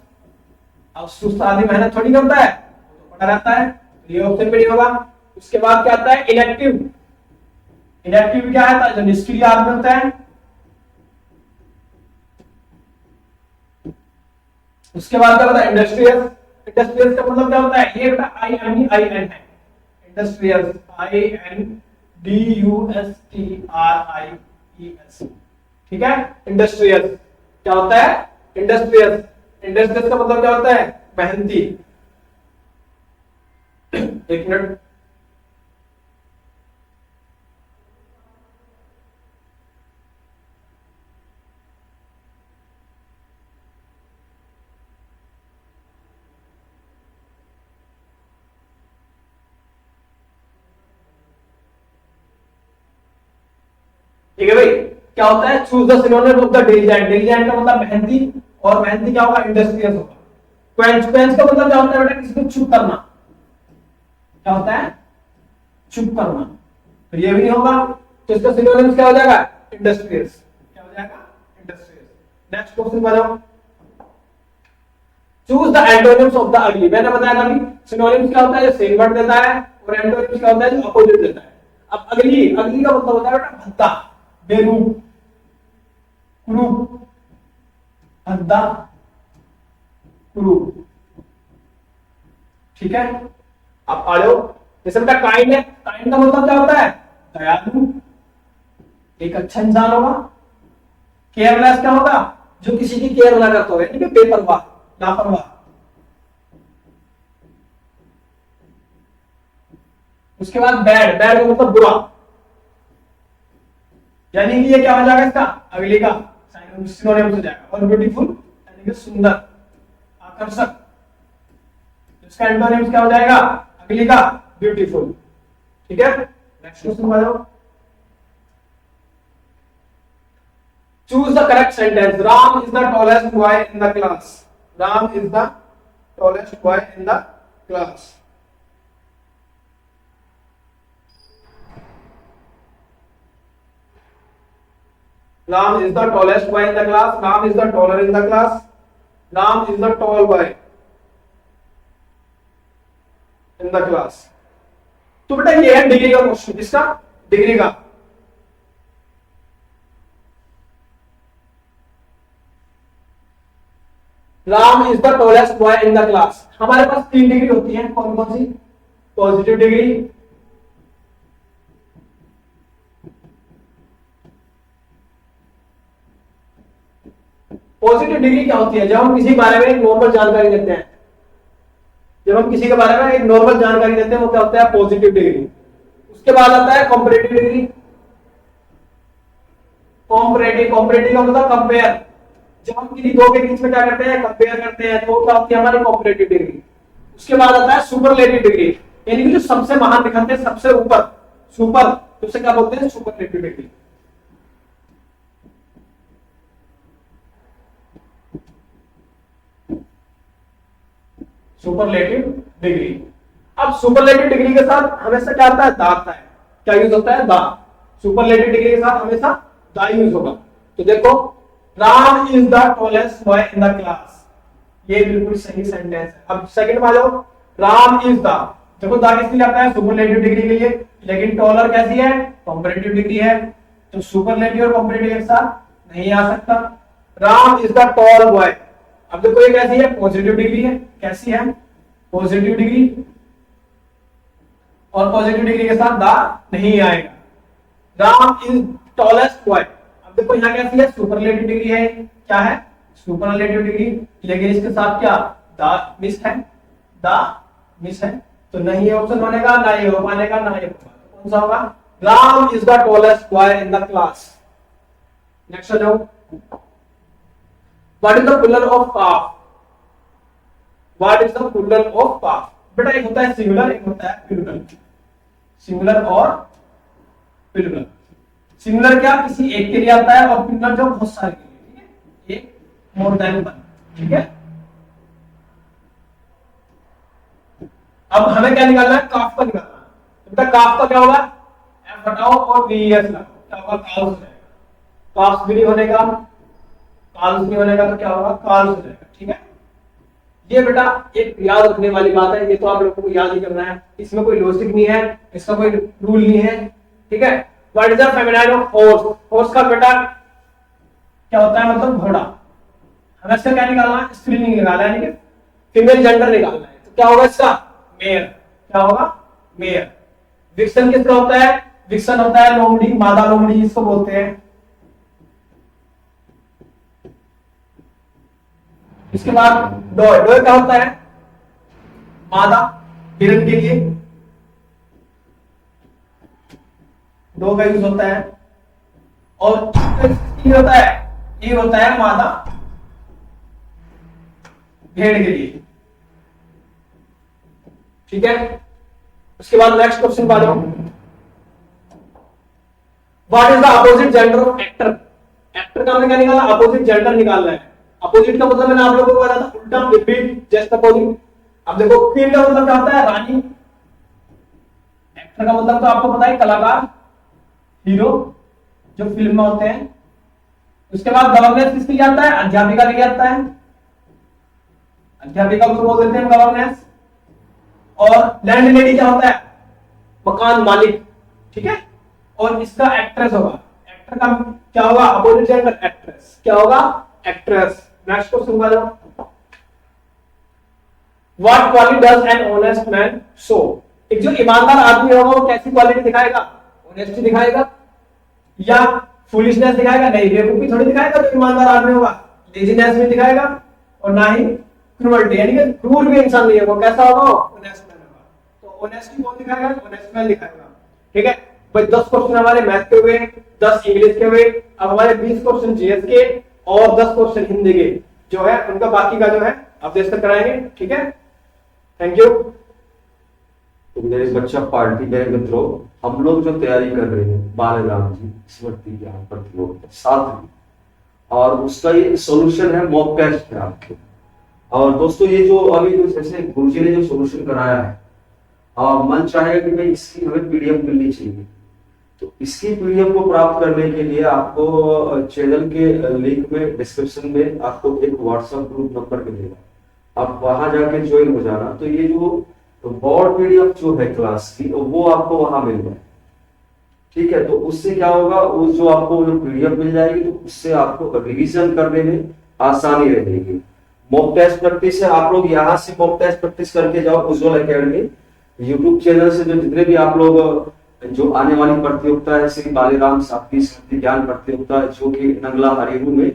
अब सुस्त आदमी मेहनत थोड़ी करता है, तो पड़ा रहता है, तो ये ऑप्शन भी नहीं होगा। उसके बाद क्या आता है, इनएक्टिव। इनएक्टिव क्या है, जो निष्क्रिय आदमी होता है। उसके बाद क्या होता है, इंडस्ट्रियस। इंडस्ट्रियस का मतलब क्या होता है, ये बेटा आई एन आई एन है, industrious, I N D U S T R I E S. ठीक है, इंडस्ट्रियस क्या होता है, इंडस्ट्रियस। इंडस्ट्रियस का मतलब क्या होता है, मेहनती। एक मिनट, ठीक है भाई। क्या होता है, choose the synonym of the diligent. Diligent का मतलब मेहनती, और मेहनती क्या होगा, इंडस्ट्रियस होगा। क्वेंच। क्वेंच का मतलब क्या होता है बेटा, किसी को चुप करना। क्या होता है, चुप करना, तो ये भी नहीं होगा। तो इसका सिनोनिम्स क्या हो जाएगा, इंडस्ट्रियस। क्या हो जाएगा, इंडस्ट्रियस। नेक्स्ट क्वेश्चन बताओ। Choose the antonyms of the ugly. मैंने बताया था अभी, सिनोनिम्स क्या होता है, जो सेम वर्ड देता है, और एंटोनिम्स क्या होता है, जो अपोजिट देता है। अब अगली, अगली का मतलब होता है बेटा भद्दा, बेरूप, कुरूप, भद्दा, कुरूप। ठीक है, अब आ जाओ। जैसे बेटा काइंड है, काइंड का मतलब क्या होता है, दयालु, एक अच्छा इंसान होगा। केयरलेस क्या होगा, जो किसी की केयर ना करता हो, यानी कि बेपरवाह, लापरवाह। उसके बाद बैड। बैड का मतलब बुरा, यानी कि ये क्या हो जाएगा, इसका अगली का सिनोनिम्स हो जाएगा। और ब्यूटीफुल यानी कि सुंदर, आकर्षक। इसका एंटोनिम्स क्या हो जाएगा, अगली का ब्यूटीफुल। ठीक है, नेक्स्ट क्वेश्चन आ जाओ। Choose the correct sentence. Ram is the tallest boy in the class. Ram is the tallest boy in the class. Ram is the tallest boy in the class. Ram is the taller in the class. Ram is the tall boy in the class. तो बेटा ये है degree का question, किसका, degree का। Ram is the tallest boy in the class. हमारे पास 3 degree होती है, कौन कौन सी, पॉजिटिव डिग्री, पॉजिटिव डिग्री क्या होती है? जब हम किसी के बारे में एक नॉर्मल जानकारी देते हैं, जब हम किसी के बारे में एक नॉर्मल जानकारी देते हैं वो क्या होता है? Positive degree. उसके बाद आता है कॉम्परेटिव डिग्री। कॉम्परेटिव का मतलब कंपेयर। जब हम किसी दो के बीच में क्या करते हैं? कंपेयर करते हैं, तो क्या होती है हमारी कॉम्परेटिव डिग्री। उसके बाद आता है सुपरलेटिव डिग्री, यानी कि जो सबसे महान दिखाते हैं, सबसे ऊपर, सुपर, तो उसे क्या बोलते हैं? Superlative degree. Superlative degree. अब सुपरलेटिव डिग्री के साथ हमेशा क्या आता है? दा आता है। क्या यूज होता है? दा। सुपरलेटिव डिग्री के साथ हमेशा दा यूज होगा। तो देखो, Ram is the tallest boy in the class, ये बिल्कुल सही सेंटेंस है। अब सेकंड में आ जाओ, राम इज द, देखो दा किसके लिए आता है? सुपरलेटिव डिग्री के लिए, लेकिन टॉलर कैसी है? कॉम्परेटिव डिग्री है, तो सुपरलेटिव और कॉम्परेटिव एक साथ नहीं आ सकता। Ram is the tall boy, अब देखो ये कैसी है? पॉजिटिव डिग्री है। कैसी है? पॉजिटिव डिग्री, और पॉजिटिव डिग्री के साथ दा नहीं आएगा। राम इज टॉलेस्ट बॉय, अब देखो यहाँ कैसी है? सुपरलेटिव डिग्री है। क्या है? सुपरलेटिव डिग्री, लेकिन इसके साथ क्या? दा मिस है, दा मिस है, तो नहीं है ऑप्शन बनेगा, ना ये हो पाएगा, ना ये होगा। तो कौन सा होगा? Ram is the tallest boy in the class. Next आ जाओ, what is the plural of calf? What is the plural of calf? बेटा एक होता है सिंगुलर, एक होता है प्लूरल। सिंगुलर और प्लूरल। सिंगुलर क्या? किसी एक के लिए आता है, और प्लूरल जो बहुत सारे के लिए, ठीक है? एक मोर देन वन, ठीक है? अब हमें क्या निकालना है? काफ का निकालना है। तो बेटा काफ का क्या होगा? एफ हटाओ और वीएस लगाओ, क्या होगा? काल्स हो जाएगा। काफ भी नहीं बनेगा, काल्स नहीं बनेगा, तो क्या होगा? काल्स हो जाएगा, ठीक है? ये बेटा एक याद रखने वाली बात है, ये तो आप लोगों को याद ही करना है, इसमें कोई लॉजिक नहीं है, इसका कोई रूल नहीं है, ठीक है? What is the feminine of horse? Horse का बेटा क्या होता है? मतलब घोड़ा। हमें इसका क्या निकालना है? स्त्रीलिंग निकालना है, यानी कि फीमेल जेंडर निकालना है। तो क्या होगा इसका? मेयर। क्या होगा? मेयर। विक्सन किसका होता है? विक्सन होता है लोमड़ी, मादा लोमड़ी जिसको बोलते हैं। इसके बाद डॉय। डॉय क्या होता है? मादा, हिरन के लिए डॉ का यूज होता है। और ये होता है, ये होता है मादा भेड़ के लिए, ठीक है? उसके बाद नेक्स्ट क्वेश्चन पा जाओ, what is the opposite gender of actor? Actor का हमने क्या निकाला? अपोजिट जेंडर निकालना है। अपोजिट का मतलब मैंने आप लोगों को बताया था, उल्टा, विपरीत, जस्ट अपोजिट। अब देखो क्वीन का मतलब क्या होता है? रानी। एक्टर का मतलब तो आपको पता है, कलाकार, हीरो, जो फिल्म में होते हैं। उसके बाद गवर्नेंस किसके लिए आता है? अध्यापिका के लिए आता है। अध्यापिका को बोल देते हैं गवर्नेंस। और लैंड लेडी क्या होता है? मकान मालिक, ठीक है? और इसका एक्ट्रेस होगा। एक्टर का क्या होगा? Opposite gender, actress. क्या होगा? एक्ट्रेस। नेक्स्ट क्वेश्चन आ जाओ, what quality does an honest man show? एक जो ईमानदार आदमी होगा वो कैसी क्वालिटी दिखाएगा? ऑनेस्टी दिखाएगा या फुलिशनेस दिखाएगा? नहीं, बेवकूफी थोड़ी दिखाएगा जो ईमानदार आदमी होगा। लेजीनेस भी दिखाएगा, और ना ही क्रूरल्टी, यानी कि क्रूर भी इंसान नहीं होगा। कैसा होगा? ऑनेस्ट मैन होगा। तो ऑनेस्टी कौन दिखाएगा? ऑनेस्ट मैन दिखाएगा, ठीक है भाई? 10 क्वेश्चन हमारे मैथ के हुए, 10 इंग्लिश के हुए। अब हमारे 20 क्वेश्चन जीएस के और 10 क्वेश्चन हिंदी के जो है, उनका बाकी का जो है आप देख कर कराएंगे, ठीक है? Thank you. तो मेरे बच्चा पार्टी मेरे मित्रों, हम लोग जो तैयारी कर रहे हैं बालराम जी स्मृति ज्ञान प्रतियोगिता 7वीं, और उसका ये सॉल्यूशन है, मॉक टेस्ट है आपके। और दोस्तों ये जो अभी जो जैसे गुरुजी ने जो सॉल्यूशन कराया है, मन चाहेगा कि भाई इसकी हमें पीडीएफ मिलनी चाहिए। तो इसकी पीडीएफ को प्राप्त करने के लिए आपको चैनल के लिंक में डिस्क्रिप्शन में आपको एक व्हाट्सएप ग्रुप नंबर मिलेगा, आप वहां जाके ज्वाइन हो जाना। तो ये जो बोर्ड पीडीएफ जो है क्लास की, वो आपको वहां मिल जाए, ठीक है? तो उससे क्या होगा, वो जो आपको जो पीडीएफ मिल जाएगी, तो उससे आपको रिवीजन करने में आसानी रहेगी। मॉक टेस्ट प्रैक्टिस है, आप लोग यहाँ से मॉक टेस्ट प्रैक्टिस करके जाओ उज्जवल एकेडमी यूट्यूब चैनल से। जो जितने भी आप लोग जो आने वाली प्रतियोगिता है, श्री बालीराम 7वीं स्मृति ज्ञान प्रतियोगिता जो कि नंगला हरिहू में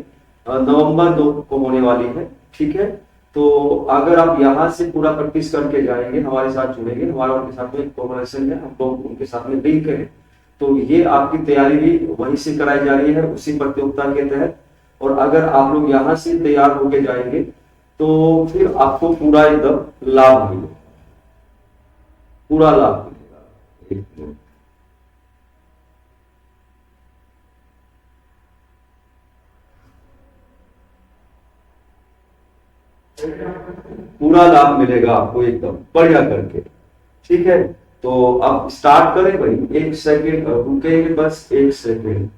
नवंबर 2 को होने वाली है। ठीक है, तो अगर आप यहाँ से पूरा प्रैक्टिस करके जाएंगे, हमारे साथ जुड़ेंगे, हमारा उनके साथ में एक कोलैबोरेशन है, हम लोग उनके साथ में लिंक है, तो ये आपकी तैयारी भी वहीं से कराई जा रही है, उसी प्रतियोगिता के तहत। और अगर आप लोग यहाँ से तैयार होके जाएंगे तो फिर आपको पूरा एकदम लाभ मिलेगा, पूरा लाभ मिलेगा। एक मिनट, पूरा लाभ मिलेगा आपको एकदम बढ़िया करके। ठीक है, तो अब स्टार्ट करें भाई। 1 सेकेंड रुकेंगे, बस 1 सेकेंड,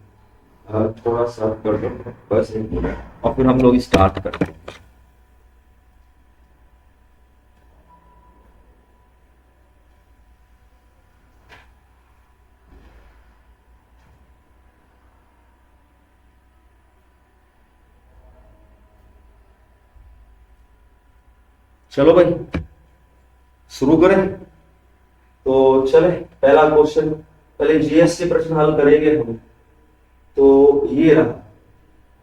थोड़ा सा कर दो, बस 1 मिनट, और फिर हम लोग स्टार्ट करते हैं। चलो भाई शुरू करें। तो चले, पहला क्वेश्चन, पहले जीएस के प्रश्न हल करेंगे हम। तो ये रहा,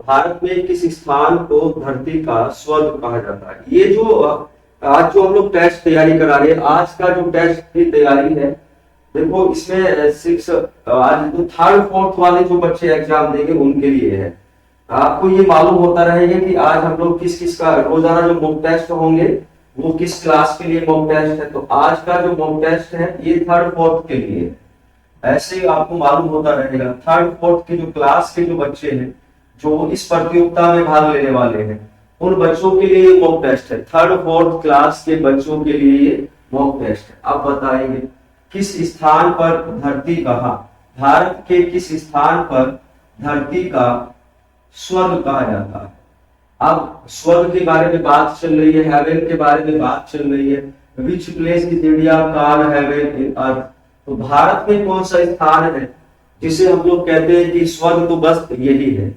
भारत में किस स्थान को धरती का स्वर्ग कहा जाता है। ये जो आज जो हम लोग टेस्ट तैयारी करा रहे हैं, आज का जो टेस्ट की तैयारी है, देखो इसमें 6 आज जो 3rd 4th वाले जो बच्चे एग्जाम देंगे उनके लिए है। आपको ये मालूम होता रहेगा कि आज हम लोग किस किस का रोजाना जो मॉक टेस्ट होंगे वो किस क्लास के लिए मॉक टेस्ट है। तो आज का जो मॉक टेस्ट है ये 3rd 4th के लिए है। ऐसे ही आपको मालूम होता रहेगा 3rd 4th के जो क्लास के जो बच्चे हैं जो इस प्रतियोगिता में भाग लेने वाले हैं, उन बच्चों के लिए ये मॉक टेस्ट है। 3rd 4th क्लास के बच्चों के लिए ये मॉक टेस्ट है। आप बताएंगे किस स्थान पर धरती कहा, भारत के किस स्थान पर धरती का स्वर्ग कहा जाता है। अब स्वर्ग के बारे में बात चल रही है, हेवन के बारे में बात चल रही है। Which place is India called heaven in earth. तो भारत में कौन सा स्थान है जिसे हम लोग कहते हैं कि स्वर्ग तो बस यही है।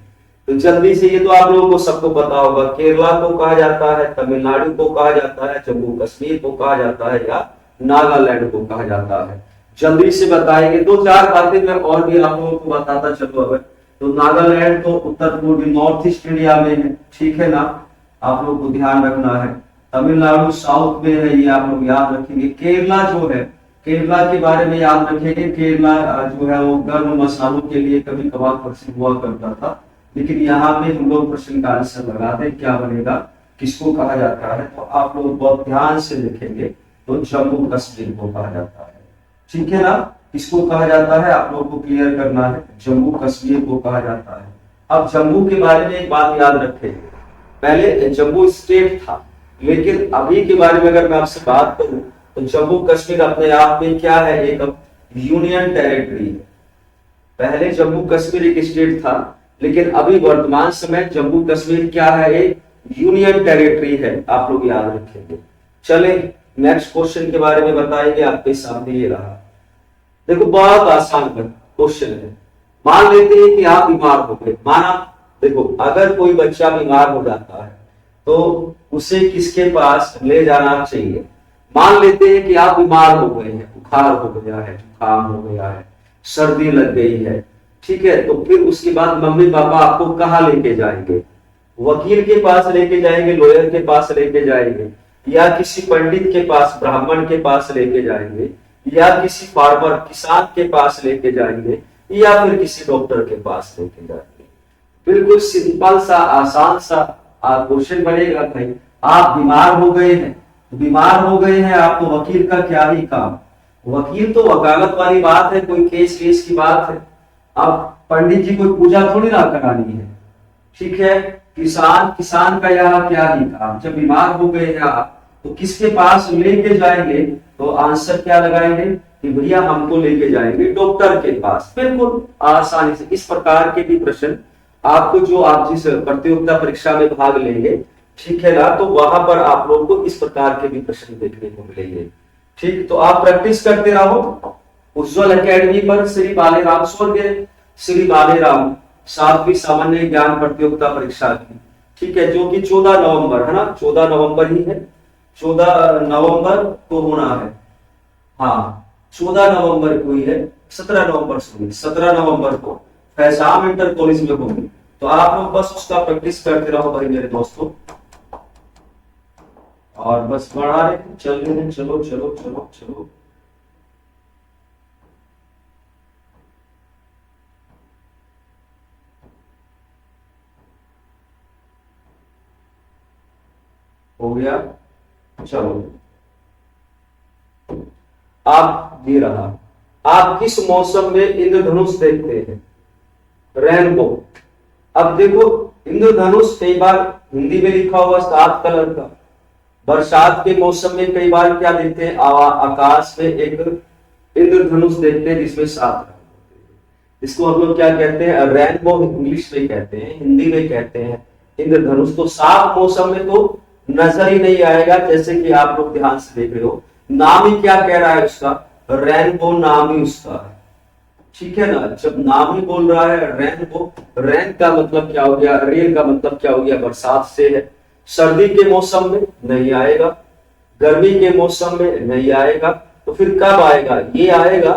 तो जल्दी से, ये तो आप लोगों को सबको पता होगा, केरला को कहा जाता है, तमिलनाडु को कहा जाता है, जम्मू कश्मीर को कहा जाता है, या नागालैंड को कहा जाता है। जल्दी से बताएंगे। 2-4 बातें मैं और भी आप लोगों को बताता चलो। अगर तो नागालैंड तो उत्तर पूर्वी नॉर्थ ईस्ट इंडिया में है, ठीक है ना, आप लोग को ध्यान रखना है। तमिलनाडु साउथ में है, ये आप लोग याद रखेंगे। केरला जो है, केरला के बारे में याद रखेंगे। केरला जो है वो गर्म मसालों के लिए कभी कभार प्रसिद्ध हुआ करता था, लेकिन यहाँ पे हम लोग प्रश्न का आंसर लगाते हैं, क्या बनेगा, किसको कहा जाता है। तो आप लोग बहुत ध्यान से लिखेंगे, तो जम्मू कश्मीर को कहा जाता है। ठीक है ना, किसको कहा जाता है आप लोग को क्लियर करना है, जम्मू कश्मीर को कहा जाता है। अब जम्मू के बारे में एक बात याद रखें, पहले जम्मू स्टेट था, लेकिन अभी के बारे में अगर मैं आपसे बात करूं तो जम्मू कश्मीर अपने आप में क्या है, एक यूनियन टेरिटरी है। पहले जम्मू कश्मीर एक स्टेट था, लेकिन अभी वर्तमान समय जम्मू कश्मीर क्या है, एक यूनियन टेरिटरी है। आप लोग याद रखेंगे। चले नेक्स्ट क्वेश्चन के बारे में बताएंगे। आपके सामने ये रहा, देखो बहुत आसान क्वेश्चन है। मान लेते हैं कि आप बीमार हो गए। माना देखो, अगर कोई बच्चा बीमार हो जाता है तो उसे किसके पास ले जाना चाहिए। मान लेते हैं कि आप बीमार हो गए हैं, बुखार हो गया है, जुकाम हो गया है, सर्दी लग गई है, ठीक है, तो फिर उसके बाद मम्मी पापा आपको कहाँ लेके जाएंगे। वकील के पास लेके जाएंगे, लॉयर के पास लेके जाएंगे, या किसी पंडित के पास, ब्राह्मण के पास लेके जाएंगे, या किसी फार्मर किसान के पास लेके जाएंगे, या फिर किसी डॉक्टर के पास लेके जाएंगे। बिल्कुल सिंपल सा आसान सा क्वेश्चन बनेगा भाई। आप बीमार हो गए हैं, बीमार हो गए हैं आप, तो वकील का क्या ही काम। वकील तो वकालत वाली बात है, कोई केस केस की बात है। अब पंडित जी कोई पूजा थोड़ी ना करानी है, ठीक है। किसान का यहाँ क्या ही काम। जब बीमार हो गए हैं आप तो किसके पास लेके जाएंगे, तो आंसर क्या लगाएंगे कि भैया हमको लेके जाएंगे डॉक्टर के पास। बिल्कुल आसानी से इस प्रकार के भी प्रश्न आपको, जो आप जिस प्रतियोगिता परीक्षा में भाग लेंगे, ठीक है ना, तो वहां पर आप लोगों को इस प्रकार के भी प्रश्न देखने को मिलेंगे। ठीक, तो आप प्रैक्टिस करते रहो उज्जवल एकेडमी पर। श्री बालेराम स्वर्गीय श्री बालेराम 7वीं सामान्य ज्ञान प्रतियोगिता परीक्षा की, ठीक है, जो कि 14 नवंबर है ना, 14 नवंबर ही है, 14 नवंबर को होना है। हाँ 14 नवंबर को ही है, 17 नवंबर को फैजाम इंटर कॉलेज में होगी। तो आप लोग बस उसका प्रैक्टिस करते रहो भाई मेरे दोस्तों, और बस बढ़ा रहे चल रहे हैं, चलो चलो चलो चलो। हो गया, चलो। आप दे रहा, आप किस मौसम में इंद्रधनुष देखते हैं? रेनबो। अब देखो इंद्रधनुष कई बार हिंदी में लिखा हुआ 7 कलर का, बरसात के मौसम में कई बार क्या देखते हैं, आकाश में एक इंद्रधनुष देखते हैं जिसमें 7 रंग होते हैं। इसको हम लोग क्या कहते हैं? रेनबो इंग्लिश में कहते हैं, हिंदी में कहते हैं इंद्रधनुष। तो साफ मौसम में तो नजर ही नहीं आएगा, जैसे कि आप लोग ध्यान से देख रहे हो, नाम ही क्या कह रहा है उसका? रेनबो नाम ही उसका है, ठीक है ना। जब नाम ही बोल रहा है रेनबो, रेन का मतलब क्या हो गया? रेन का मतलब क्या हो गया? बरसात से है। सर्दी के मौसम में नहीं आएगा, गर्मी के मौसम में नहीं आएगा, तो फिर कब आएगा? ये आएगा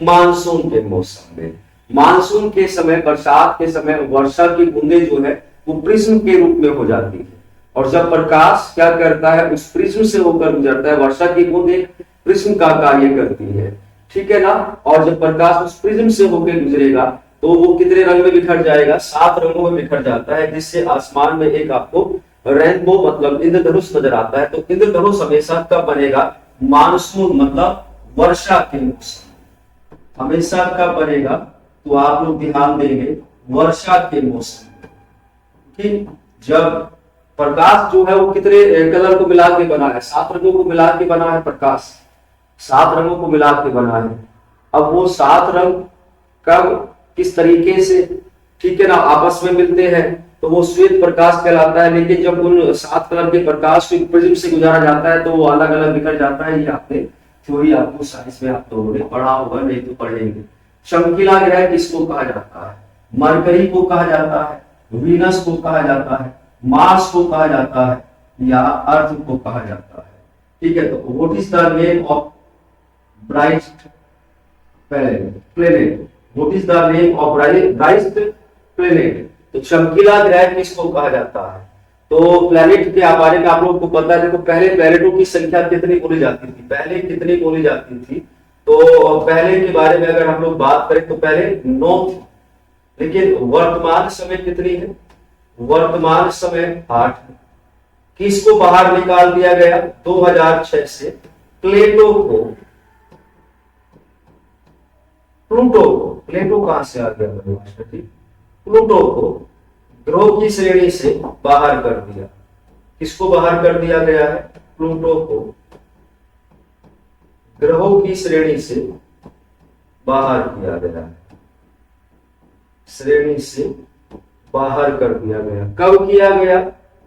मानसून के मौसम में। मानसून के समय, बरसात के समय वर्षा की बूंदें जो है वो प्रिज्म के रूप में हो जाती है, और जब प्रकाश क्या करता है, उस प्रिज्म से होकर गुजरता है, वर्षा की बूंदें प्रिज्म का कार्य करती है, ठीक है ना। और जब प्रकाश उस प्रिज्म से होकर गुजरेगा तो वो कितने रंग में बिखर जाएगा? 7 रंगों में बिखर जाता है, जिससे आसमान में एक आपको रेनबो मतलब इंद्रधनुष नजर आता है। तो इंद्रधनुष हमेशा कब बनेगा? मानसून मतलब वर्षा के मौसम। हमेशा कब बनेगा? तो आप लोग ध्यान देंगे, वर्षा के मौसम में, ठीक। जब प्रकाश जो है वो कितने कलर को मिला के बना है? 7 रंगों को मिला के बना है प्रकाश, 7 रंगों को मिला के बना है। अब वो 7 रंग कब किस तरीके से, ठीक है ना, आपस में मिलते हैं तो वो श्वेत प्रकाश कहलाता है। लेकिन जब उन 7 कलर के प्रकाश को प्रिज्म से गुजारा जाता है तो वो अलग अलग बिखर जाता है। ये आपने थ्योरी आपको साइंस में आप लोगों ने पढ़ा होगा, नहीं तो पढ़ेंगे। चमकीला ग्रह किसको कहा जाता है? मरकरी को कहा जाता है, वीनस को कहा जाता है, मार्स को कहा जाता है, या अर्थ को कहा जाता है, ठीक है। तो what is the name of bright planet? What is the name of bright planet? तो चमकीला ग्रह किसको कहा जाता है? तो प्लेनेट के बारे में आप लोगों को पता है। देखो पहले प्लेनेटों की संख्या कितनी बोली जाती थी? पहले कितनी बोली जाती थी? तो पहले के बारे में अगर हम लोग बात करें तो पहले 9 थी, लेकिन वर्तमान समय कितनी है? वर्तमान समय 8 है। किसको बाहर निकाल दिया गया 2006 से? प्लेटो को, प्लूटो को। प्लेटो कहां से आ गया मास्टर जी? प्लूटो को ग्रहों की श्रेणी से बाहर कर दिया। किसको बाहर कर दिया गया है? प्लूटो को ग्रहों की श्रेणी से बाहर किया गया है, श्रेणी से बाहर कर दिया गया। कब किया गया?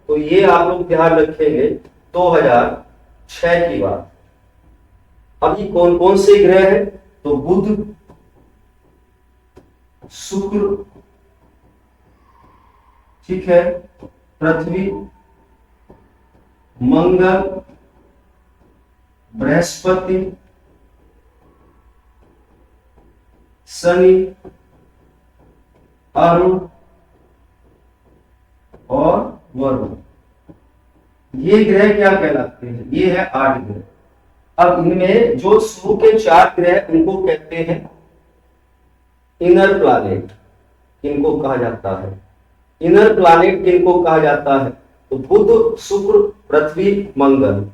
तो ये आप लोग ध्यान रखेंगे 2006 की बात। अभी कौन कौन से ग्रह है? तो बुध, शुक्र, ठीक है, पृथ्वी, मंगल, बृहस्पति, शनि, अरुण और वरुण। ये ग्रह क्या कहलाते हैं? ये है 8 ग्रह। अब इनमें जो शुरू के 4 ग्रह उनको कहते हैं इनर प्लैनेट। इनको कहा जाता है इनर प्लैनेट। किनको कहा जाता है? तो बुध, शुक्र, पृथ्वी, मंगल,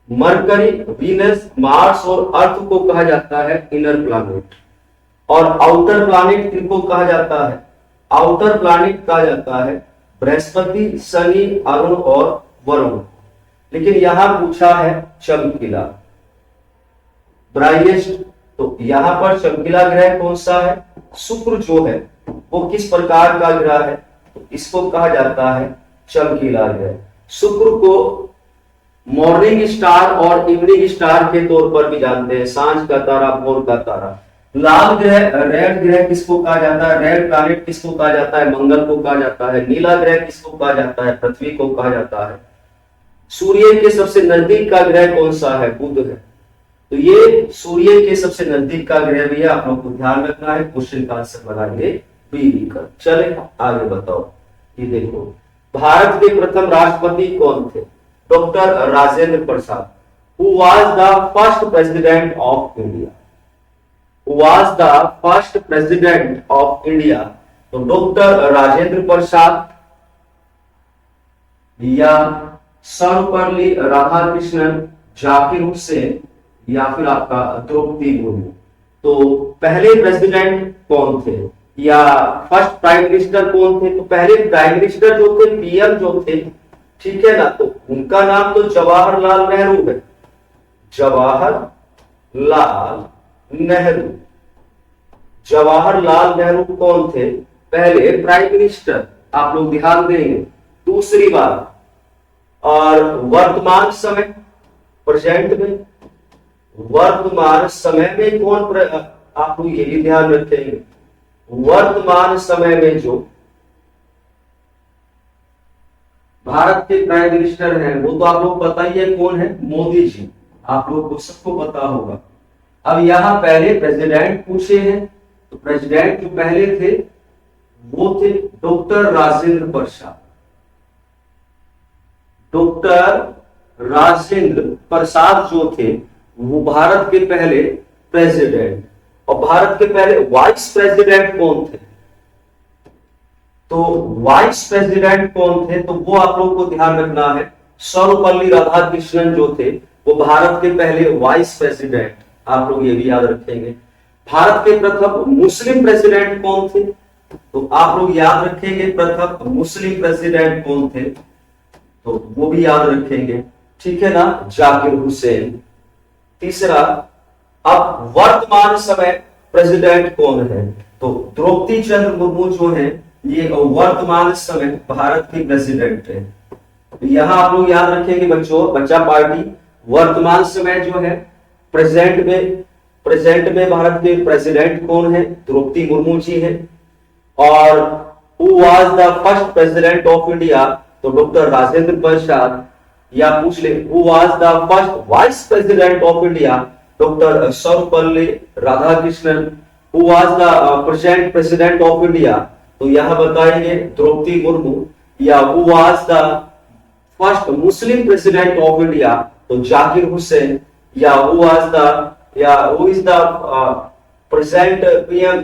मरकरी, वीनस, मार्स और अर्थ को कहा जाता है इनर प्लैनेट। और आउटर प्लैनेट किनको कहा जाता है? आउटर प्लैनेट कहा जाता है बृहस्पति, शनि, अरुण और वरुण। लेकिन यहां पूछा है चमकीला, ब्राइटेस्ट। तो यहां पर चमकीला ग्रह कौन सा है? शुक्र जो है वो किस प्रकार का ग्रह है? तो इसको कहा जाता है चमकीला ग्रह। शुक्र को मॉर्निंग स्टार और इवनिंग स्टार के तौर पर भी जानते हैं, सांझ का तारा, भोर का तारा। लाल ग्रह, रेड ग्रह किसको कहा जाता है? रेड प्लैनेट किसको कहा जाता है? मंगल को कहा जाता है। नीला ग्रह किसको कहा जाता है? पृथ्वी को कहा जाता है। सूर्य के सबसे नजदीक का ग्रह कौन सा है? बुध है। तो ये सूर्य के सबसे नजदीक का ग्रह भी है, आप लोग को ध्यान रखना है, क्वेश्चन का आंसर बनाएंगे बी विकल्प। चले आगे बताओ। ये देखो, भारत के प्रथम राष्ट्रपति कौन थे? Doctor Rajendra Prasad. Who was the first president of India? Who was the first president of India? तो डॉक्टर राजेंद्र प्रसाद या सर्वपल्ली राधाकृष्णन, जाकिर हुसैन या फिर आपका द्रौपदी मुर्मू। तो पहले प्रेसिडेंट कौन थे या फर्स्ट प्राइम मिनिस्टर कौन थे? तो पहले प्राइम मिनिस्टर जो थे, पीएम जो थे, ठीक है ना, तो उनका नाम तो जवाहरलाल नेहरू है। जवाहरलाल नेहरू। जवाहरलाल नेहरू कौन थे? पहले प्राइम मिनिस्टर। आप लोग ध्यान देंगे। दूसरी बात, और वर्तमान समय, प्रेजेंट में, वर्तमान समय में कौन आप लोग ये भी ध्यान रखेंगे, वर्तमान समय में जो भारत के प्राइम मिनिस्टर हैं वो तो आप लोग पता ही है कौन है, मोदी जी। आप लोग को सबको पता होगा। अब यहां पहले प्रेसिडेंट पूछे हैं, तो प्रेसिडेंट जो पहले थे वो थे डॉक्टर राजेंद्र प्रसाद। डॉक्टर राजेंद्र प्रसाद जो थे वो भारत के पहले प्रेसिडेंट। और भारत के पहले वाइस प्रेसिडेंट कौन थे? तो वाइस प्रेसिडेंट कौन थे? तो वो आप लोगों को ध्यान रखना है, सर्वपल्ली राधाकृष्णन जो थे वो भारत के पहले वाइस प्रेसिडेंट। आप लोग ये भी याद रखेंगे। भारत के प्रथम मुस्लिम प्रेसिडेंट कौन थे? तो आप लोग याद रखेंगे प्रथम मुस्लिम प्रेसिडेंट कौन थे, तो वो भी याद रखेंगे, ठीक है ना, जाकिर हुसैन। तीसरा, अब वर्तमान समय प्रेसिडेंट कौन है? तो द्रौपदी चंद्र मुर्मू जो है ये वर्तमान समय भारत की प्रेसिडेंट है। यहां आप लोग याद रखेंगे बच्चों, बच्चा पार्टी, वर्तमान समय जो है प्रेजेंट में भारत के प्रेसिडेंट कौन है? द्रौपदी मुर्मू जी है। और who was the first president of India? तो डॉक्टर राजेंद्र प्रसाद। या पूछ ले, who was the first vice president of India? Doctor Sarvepalli Radhakrishnan. Who was the present president of India? तो यहां बताएंगे द्रौपदी मुर्मू। या who was the first Muslim president of India? तो जाकिर हुसैन। या who is the present PM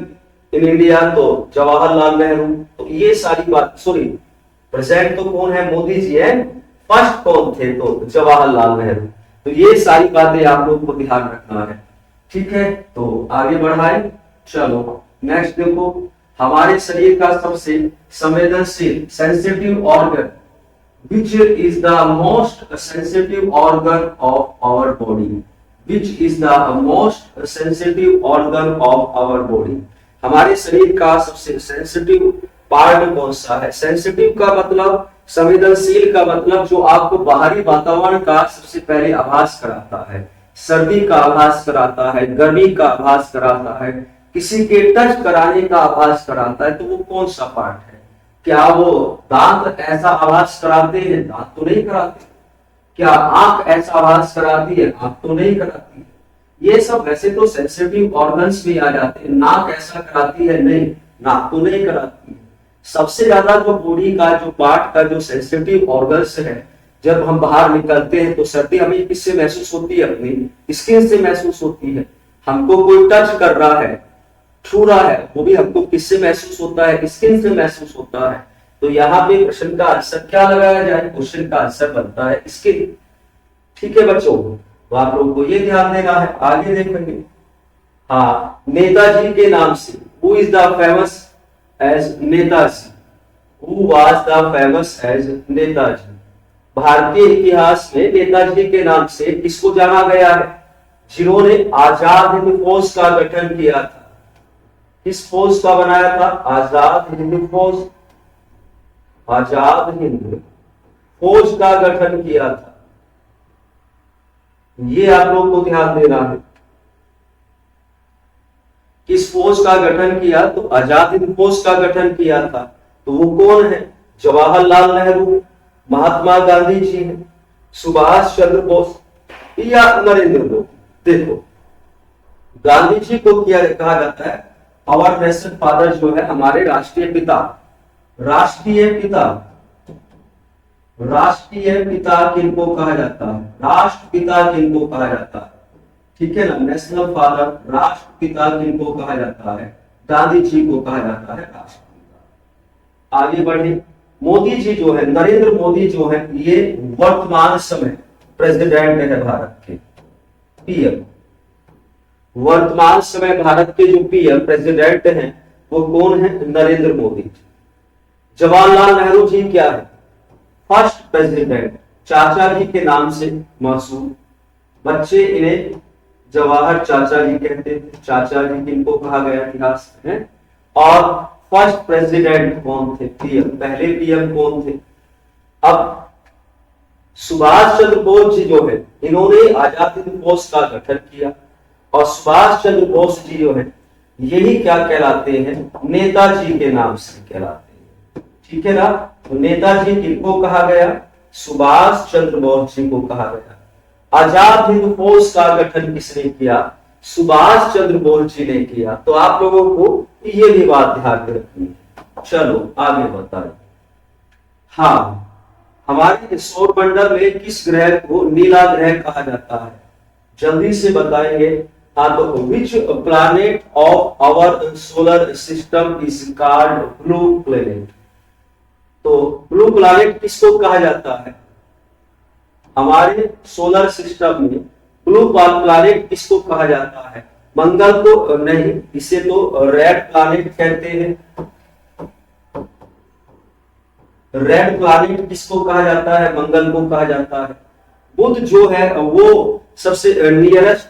in India? तो जवाहरलाल नेहरू। तो ये सारी बात, सॉरी, प्रेजेंट तो कौन है? मोदी जी है। फर्स्ट कौन थे? तो जवाहरलाल नेहरू। तो ये सारी बातें आप लोगों को ध्यान रखना है, ठीक है। तो आगे बढ़ाए, चलो नेक्स्ट देखो, हमारे शरीर का सबसे संवेदनशील sensitive organ, which is the most sensitive organ of our body? Which is the most sensitive organ of our body? हमारे शरीर का सबसे सेंसिटिव पार्ट कौन सा है? सेंसिटिव का मतलब, संवेदनशील का मतलब जो आपको बाहरी वातावरण का सबसे पहले आभास कराता है। सर्दी का आभास कराता है, गर्मी का आभास कराता है, किसी के टच कराने का आभास कराता है, तो वो कौन सा पार्ट है? क्या वो दांत ऐसा आभास कराते हैं? दांत तो नहीं कराते। क्या आंख ऐसा आभास कराती है? आंख तो नहीं कराती है। ये सब वैसे तो सेंसिटिव ऑर्गन्स भी आ जाते हैं। नाक ऐसा कराती है? नहीं, नाक तो नहीं कराती है। सबसे ज्यादा जो बॉडी का जो पार्ट का जो सेंसिटिव ऑर्गन्स है, जब हम बाहर निकलते हैं तो सर्दी हमें किससे महसूस होती है? अपनी स्किन से महसूस होती है। हमको कोई टच कर रहा है, छू रहा है, वो भी हमको किससे महसूस होता है? स्किन से महसूस होता है। तो यहाँ पे प्रश्न का आंसर क्या लगाया जाए? क्वेश्चन का आंसर बनता है स्किन, ठीक है बच्चों। तो आप लोगों को ये ध्यान देना है। आगे देखेंगे, हाँ, नेताजी के नाम से, who is the famous as Netaji? Who was the famous as Netaji? भारतीय इतिहास में नेताजी के नाम से किसको जाना गया है? जिन्होंने आजाद हिंद फौज का गठन किया था। किस फौज का बनाया था? आजाद हिंद फौज। आजाद हिंद फौज का गठन किया था। ये आप लोग को ध्यान देना है। किस फौज का गठन किया? तो आजाद हिंद फौज का गठन किया था। तो वो कौन है? जवाहरलाल नेहरू, महात्मा गांधी जी हैं, सुभाष चंद्र बोस या नरेंद्र मोदी। देखो, गांधी जी को क्या कहा जाता है? आवर नेशनल फादर जो है हमारे राष्ट्रीय पिता, राष्ट्रीय पिता, राष्ट्रीय पिता किनको कहा जाता है, राष्ट्रपिता किनको कहा जाता है, ठीक है ना, नेशनल फादर राष्ट्रपिता किनको कहा जाता है, गांधी जी को कहा जाता है राष्ट्रपिता। आगे बढ़े, मोदी जी जो है, नरेंद्र मोदी जो है, ये वर्तमान समय प्रेसिडेंट है भारत के, पीएम। वर्तमान समय भारत के जो पीएम प्रेसिडेंट हैं वो कौन है, नरेंद्र मोदी जी। जवाहरलाल नेहरू जी क्या है, फर्स्ट प्रेसिडेंट, चाचा जी के नाम से मशहूर, बच्चे इन्हें जवाहर चाचा जी कहते थे, चाचा जी किनको कहा गया इतिहास में। और फर्स्ट प्रेसिडेंट कौन थे, पीएम, पहले पीएम कौन थे। अब सुभाष चंद्र बोस जी जो है, इन्होंने आजाद हिंद फौज का गठन किया, और सुभाष चंद्र बोस जी जो है यही क्या कहलाते हैं, नेताजी के नाम से कहलाते हैं, ठीक है ना। तो नेताजी किनको कहा गया, सुभाष चंद्र बोस जी को कहा गया। आजाद हिंद फौज का गठन किसने किया, सुभाष चंद्र बोस जी ने किया। तो आप लोगों को ये भी बात ध्यान में रखनी है। चलो आगे बताएं। हाँ, हमारे सौरमंडल में किस ग्रह को नीला ग्रह कहा जाता है, जल्दी से बताएंगे। हाँ, तो which planet of our solar system is called blue planet. तो ब्लू प्लैनेट किसको कहा जाता है, हमारे सोलर सिस्टम में ब्लू प्लैनेट किसको कहा जाता है, मंगल को नहीं, इसे तो रेड प्लैनेट कहते हैं। रेड प्लैनेट किसको कहा जाता है, मंगल को कहा जाता है। बुध जो है वो सबसे नियरेस्ट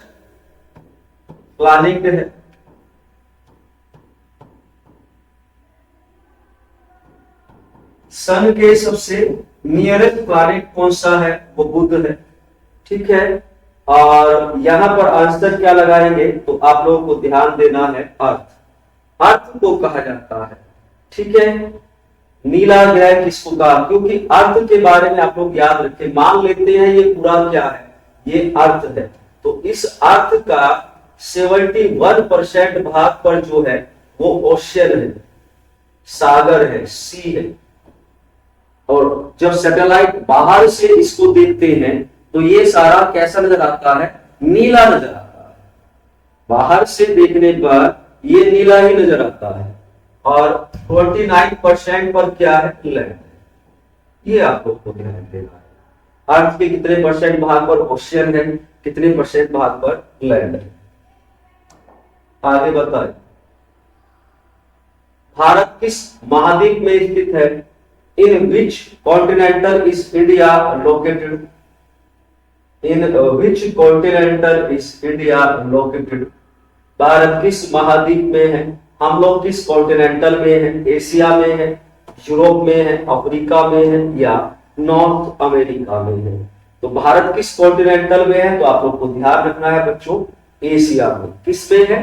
प्लैनेट है। सन के सबसे नियरेस्ट प्लैनेट कौन सा है, वो बुध है, ठीक है। और यहां पर आंसर क्या लगाएंगे, तो आप लोगों को ध्यान देना है, अर्थ, अर्थ को कहा जाता है, ठीक है। नीला ग्रह किसको कहा, क्योंकि अर्थ के बारे में आप लोग याद रखें, मान लेते हैं ये पूरा क्या है, ये अर्थ है, तो इस अर्थ का 71% भाग पर जो है वो ओशियन है, सागर है, सी है। और जब सैटेलाइट बाहर से इसको देखते हैं तो ये सारा कैसा नजर आता है, नीला नजर आता है। बाहर से देखने पर ये नीला ही नजर आता है। और 29% पर क्या है, लैंड। ये आप लोग को ध्यान देना है, अर्थ के कितने परसेंट भाग पर ओशियन है, कितने परसेंट भाग पर लैंड है। आगे बताएं, भारत किस महाद्वीप में स्थित है, in which continental is India located, in which continental is India located. Bharat किस महाद्वीप में है, हम लोग किस कॉन्टिनेंटल में है, एशिया में है, यूरोप में है, अफ्रीका में है, या नॉर्थ अमेरिका में है। तो भारत किस कॉन्टिनेंटल में है, तो आप लोग को ध्यान रखना है बच्चों, एशिया में। किस में है,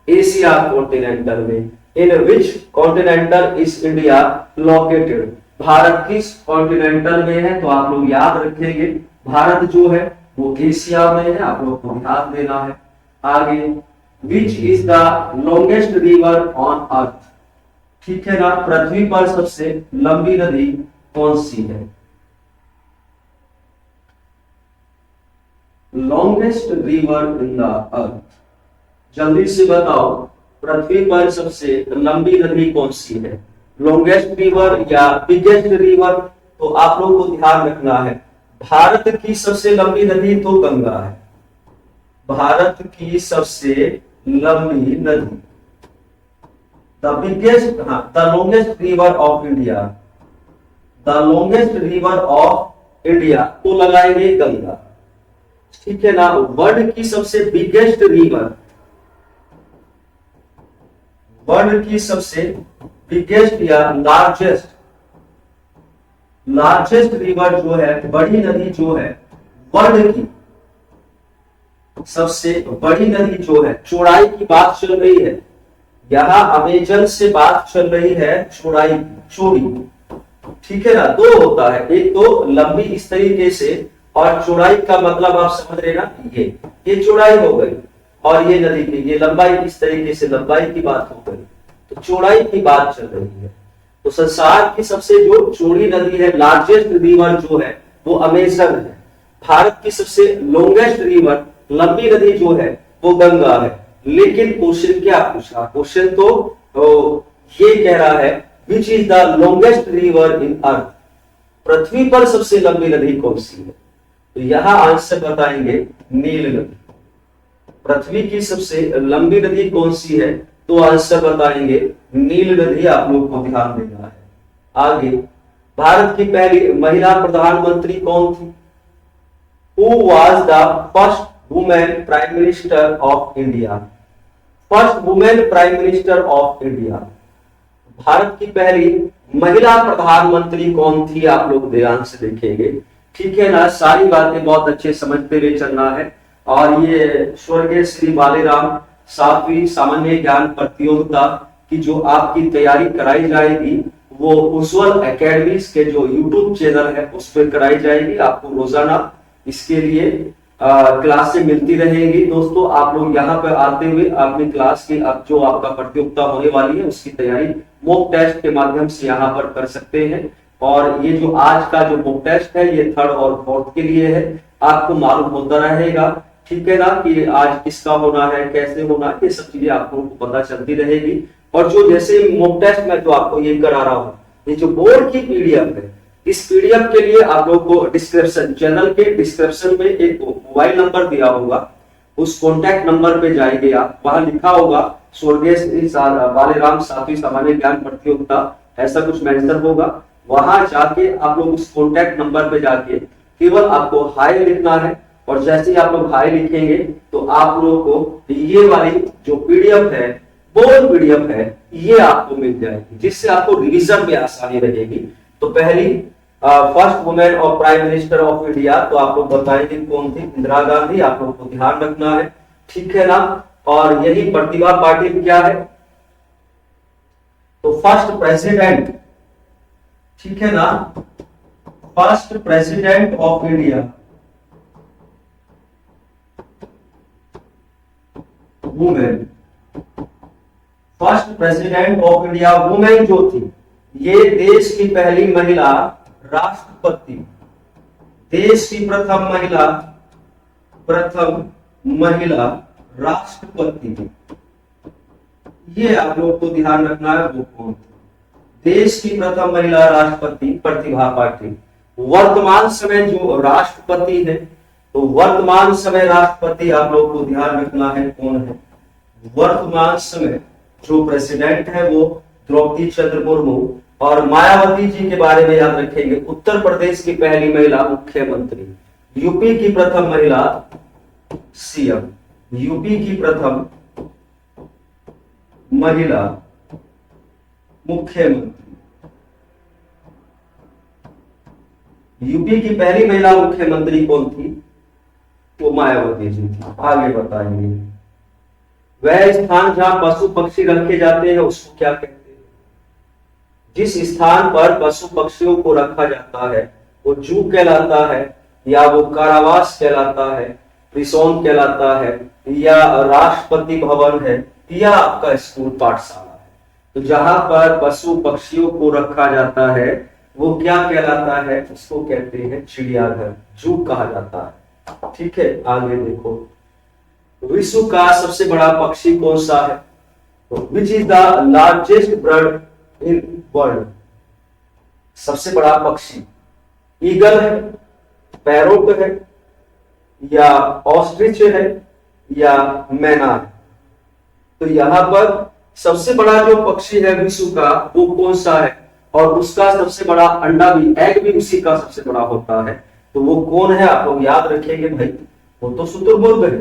एशिया कॉन्टिनेंटल में। In which continental is India located, Bharat किस कॉन्टिनेंटल में है, तो आप लोग याद रखेंगे भारत जो है वो एशिया में है, आप लोग को ध्यान देना है। आगे, विच is the longest river on earth, ठीक है ना, पृथ्वी पर सबसे लंबी नदी कौन सी है, longest river in the earth, जल्दी से बताओ, पृथ्वी पर सबसे लंबी नदी कौन सी है, लॉन्गेस्ट रिवर या बिगेस्ट रिवर। तो आप लोगों को ध्यान रखना है, भारत की सबसे लंबी नदी तो गंगा है, भारत की सबसे लंबी नदी, the biggest, the longest river of India, the longest river of India तो लगाएंगे गंगा, ठीक है ना। वर्ल्ड की सबसे बिगेस्ट रिवर, वर्ल्ड की सबसे बिगेस्ट या लार्जेस्ट, लार्जेस्ट रिवर जो है, बड़ी नदी जो है, वर्ल्ड की सबसे बड़ी नदी जो है, चौड़ाई की बात चल रही है, यहां अमेजन से बात चल रही है चौड़ाई, चौड़ी, ठीक है ना। दो होता है, एक तो लंबी इस तरीके से, और चौड़ाई का मतलब आप समझ रहे ना, ये चौड़ाई हो गई। और ये नदी की ये लंबाई, इस तरीके से लंबाई की बात हो गई, तो चौड़ाई की बात चल रही है। तो संसार की सबसे जो चौड़ी नदी है, लार्जेस्ट रिवर जो है वो अमेजन है। भारत की सबसे लॉन्गेस्ट रिवर, लंबी नदी जो है वो गंगा है। लेकिन क्वेश्चन क्या पूछा, क्वेश्चन तो ये कह रहा है which is the longest river in earth, पृथ्वी पर सबसे लंबी नदी कौन सी है? तो यहां आंसर बताएंगे नील नदी। पृथ्वी की सबसे लंबी नदी कौन सी है? तो आंसर बताएंगे नील नदी। आप लोग को ध्यान देना है। आगे, भारत की पहली महिला प्रधानमंत्री कौन थी? Who was the first woman prime minister of India? First women prime minister of India. Bharat की पहली महिला प्रधानमंत्री कौन थी? आप लोग ध्यान से देखेंगे, ठीक है ना। सारी बातें बहुत अच्छे समझते हुए चलना है। और ये स्वर्गीय श्री बालीराम 7वीं सामान्य ज्ञान प्रतियोगिता की जो आपकी तैयारी कराई जाएगी वो उज्जवल एकेडमीज के जो यूट्यूब चैनल है उस पर कराई जाएगी। आपको रोजाना इसके लिए क्लासें मिलती रहेंगी। दोस्तों, आप लोग यहाँ पे आते हुए अपनी क्लास की अब जो आपका प्रतियोगिता होने वाली है उसकी तैयारी मॉक टेस्ट के माध्यम से यहाँ पर कर सकते हैं। और ये जो आज का जो मॉक टेस्ट है ये 3rd और 4th के लिए है। आपको मालूम होता रहेगा, ठीक है ना, कि आज किसका होना है, कैसे होना है, ये सब चीजें आपको पता चलती रहेगी। और जो जैसे मॉक टेस्ट में जो आपको ये करा रहा हूँ, ये जो बोर्ड की पीडीएफ है, इस पीडीएफ के लिए आप लोग को डिस्क्रिप्शन, चैनल के डिस्क्रिप्शन में एक मोबाइल नंबर दिया होगा, उस कॉन्टैक्ट नंबर पे जाएंगे आप, वहां लिखा होगा स्वर्गीय श्री बालीराम 7वीं सामान्य ज्ञान प्रतियोगिता, ऐसा कुछ मेंशन होगा। वहां जाके आप लोग उस कॉन्टैक्ट नंबर पे जाके केवल आपको हाई लिखना है। और जैसे ही आप लोग हाई लिखेंगे तो आप लोगों को ये वाली जो पीडीएफ है, बोर्ड पीडीएफ है, ये आपको मिल जाएगी, जिससे आपको रिवीजन में आसानी रहेगी। तो पहली फर्स्ट वुमेन और प्राइम मिनिस्टर ऑफ इंडिया, तो आप लोग बताएंगे कौन थी? इंदिरा गांधी। आप लोगों को ध्यान रखना है, ठीक है ना। और यही प्रतिभा पाटिल क्या है? तो फर्स्ट प्रेसिडेंट, ठीक है ना, first president of India women, first president of India women जो थी, ये देश की पहली महिला राष्ट्रपति, देश की प्रथम महिला राष्ट्रपति थी। ये आप लोग को ध्यान रखना है वो कौन थी? देश की प्रथम महिला राष्ट्रपति प्रतिभा पाटिल। वर्तमान समय जो राष्ट्रपति है, तो वर्तमान समय राष्ट्रपति आप लोग को ध्यान रखना है कौन है? वर्तमान समय जो प्रेसिडेंट है वो द्रौपदी चंद्र मुर्मू। और मायावती जी के बारे में याद रखेंगे, उत्तर प्रदेश की पहली महिला मुख्यमंत्री, यूपी की प्रथम महिला सीएम, यूपी की प्रथम महिला मुख्यमंत्री, यूपी की पहली महिला मुख्यमंत्री कौन थी? वो मायावती जी थी। आगे बताएंगे, वह स्थान जहां पशु पक्षी रखे जाते हैं उसको क्या कहते हैं? जिस स्थान पर पशु पक्षियों को रखा जाता है वो जू कहलाता है, या वो कारावास कहलाता है, प्रिजन कहलाता है, या राष्ट्रपति भवन है, या आपका स्कूल पाठशाला है। तो जहां पर पशु पक्षियों को रखा जाता है वो क्या कहलाता है? उसको कहते हैं चिड़ियाघर, जू कहा जाता है, ठीक है। आगे देखो, विश्व का सबसे बड़ा पक्षी कौन सा है? तो विच is the largest bird in world? सबसे बड़ा पक्षी ईगल है, पैरोट है, या ऑस्ट्रिच है, या मैना है? तो यहां पर सबसे बड़ा जो पक्षी है विश्व का वो कौन सा है? और उसका सबसे बड़ा अंडा भी, एग भी उसी का सबसे बड़ा होता है। तो वो कौन है? आप लोग याद रखेंगे भाई, वो तो शुतुरमुर्ग है।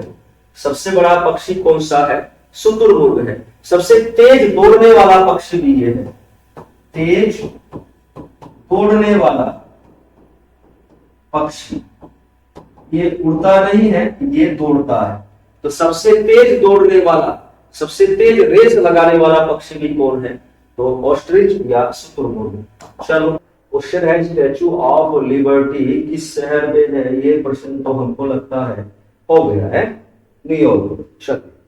सबसे बड़ा पक्षी कौन सा है? शुतुरमुर्ग है। सबसे तेज दौड़ने वाला पक्षी भी ये है, तेज दौड़ने वाला पक्षी। ये उड़ता नहीं है, ये दौड़ता है। तो सबसे तेज दौड़ने वाला, सबसे तेज रेस लगाने वाला पक्षी भी कौन है? तो ऑस्ट्रिच या शुतुरमुर्ग। चलो, क्वेश्चन है स्टैचू ऑफ लिबर्टी किस शहर में है? ये प्रश्न तो हमको लगता है हो गया है न्यूयॉर्क। चलिए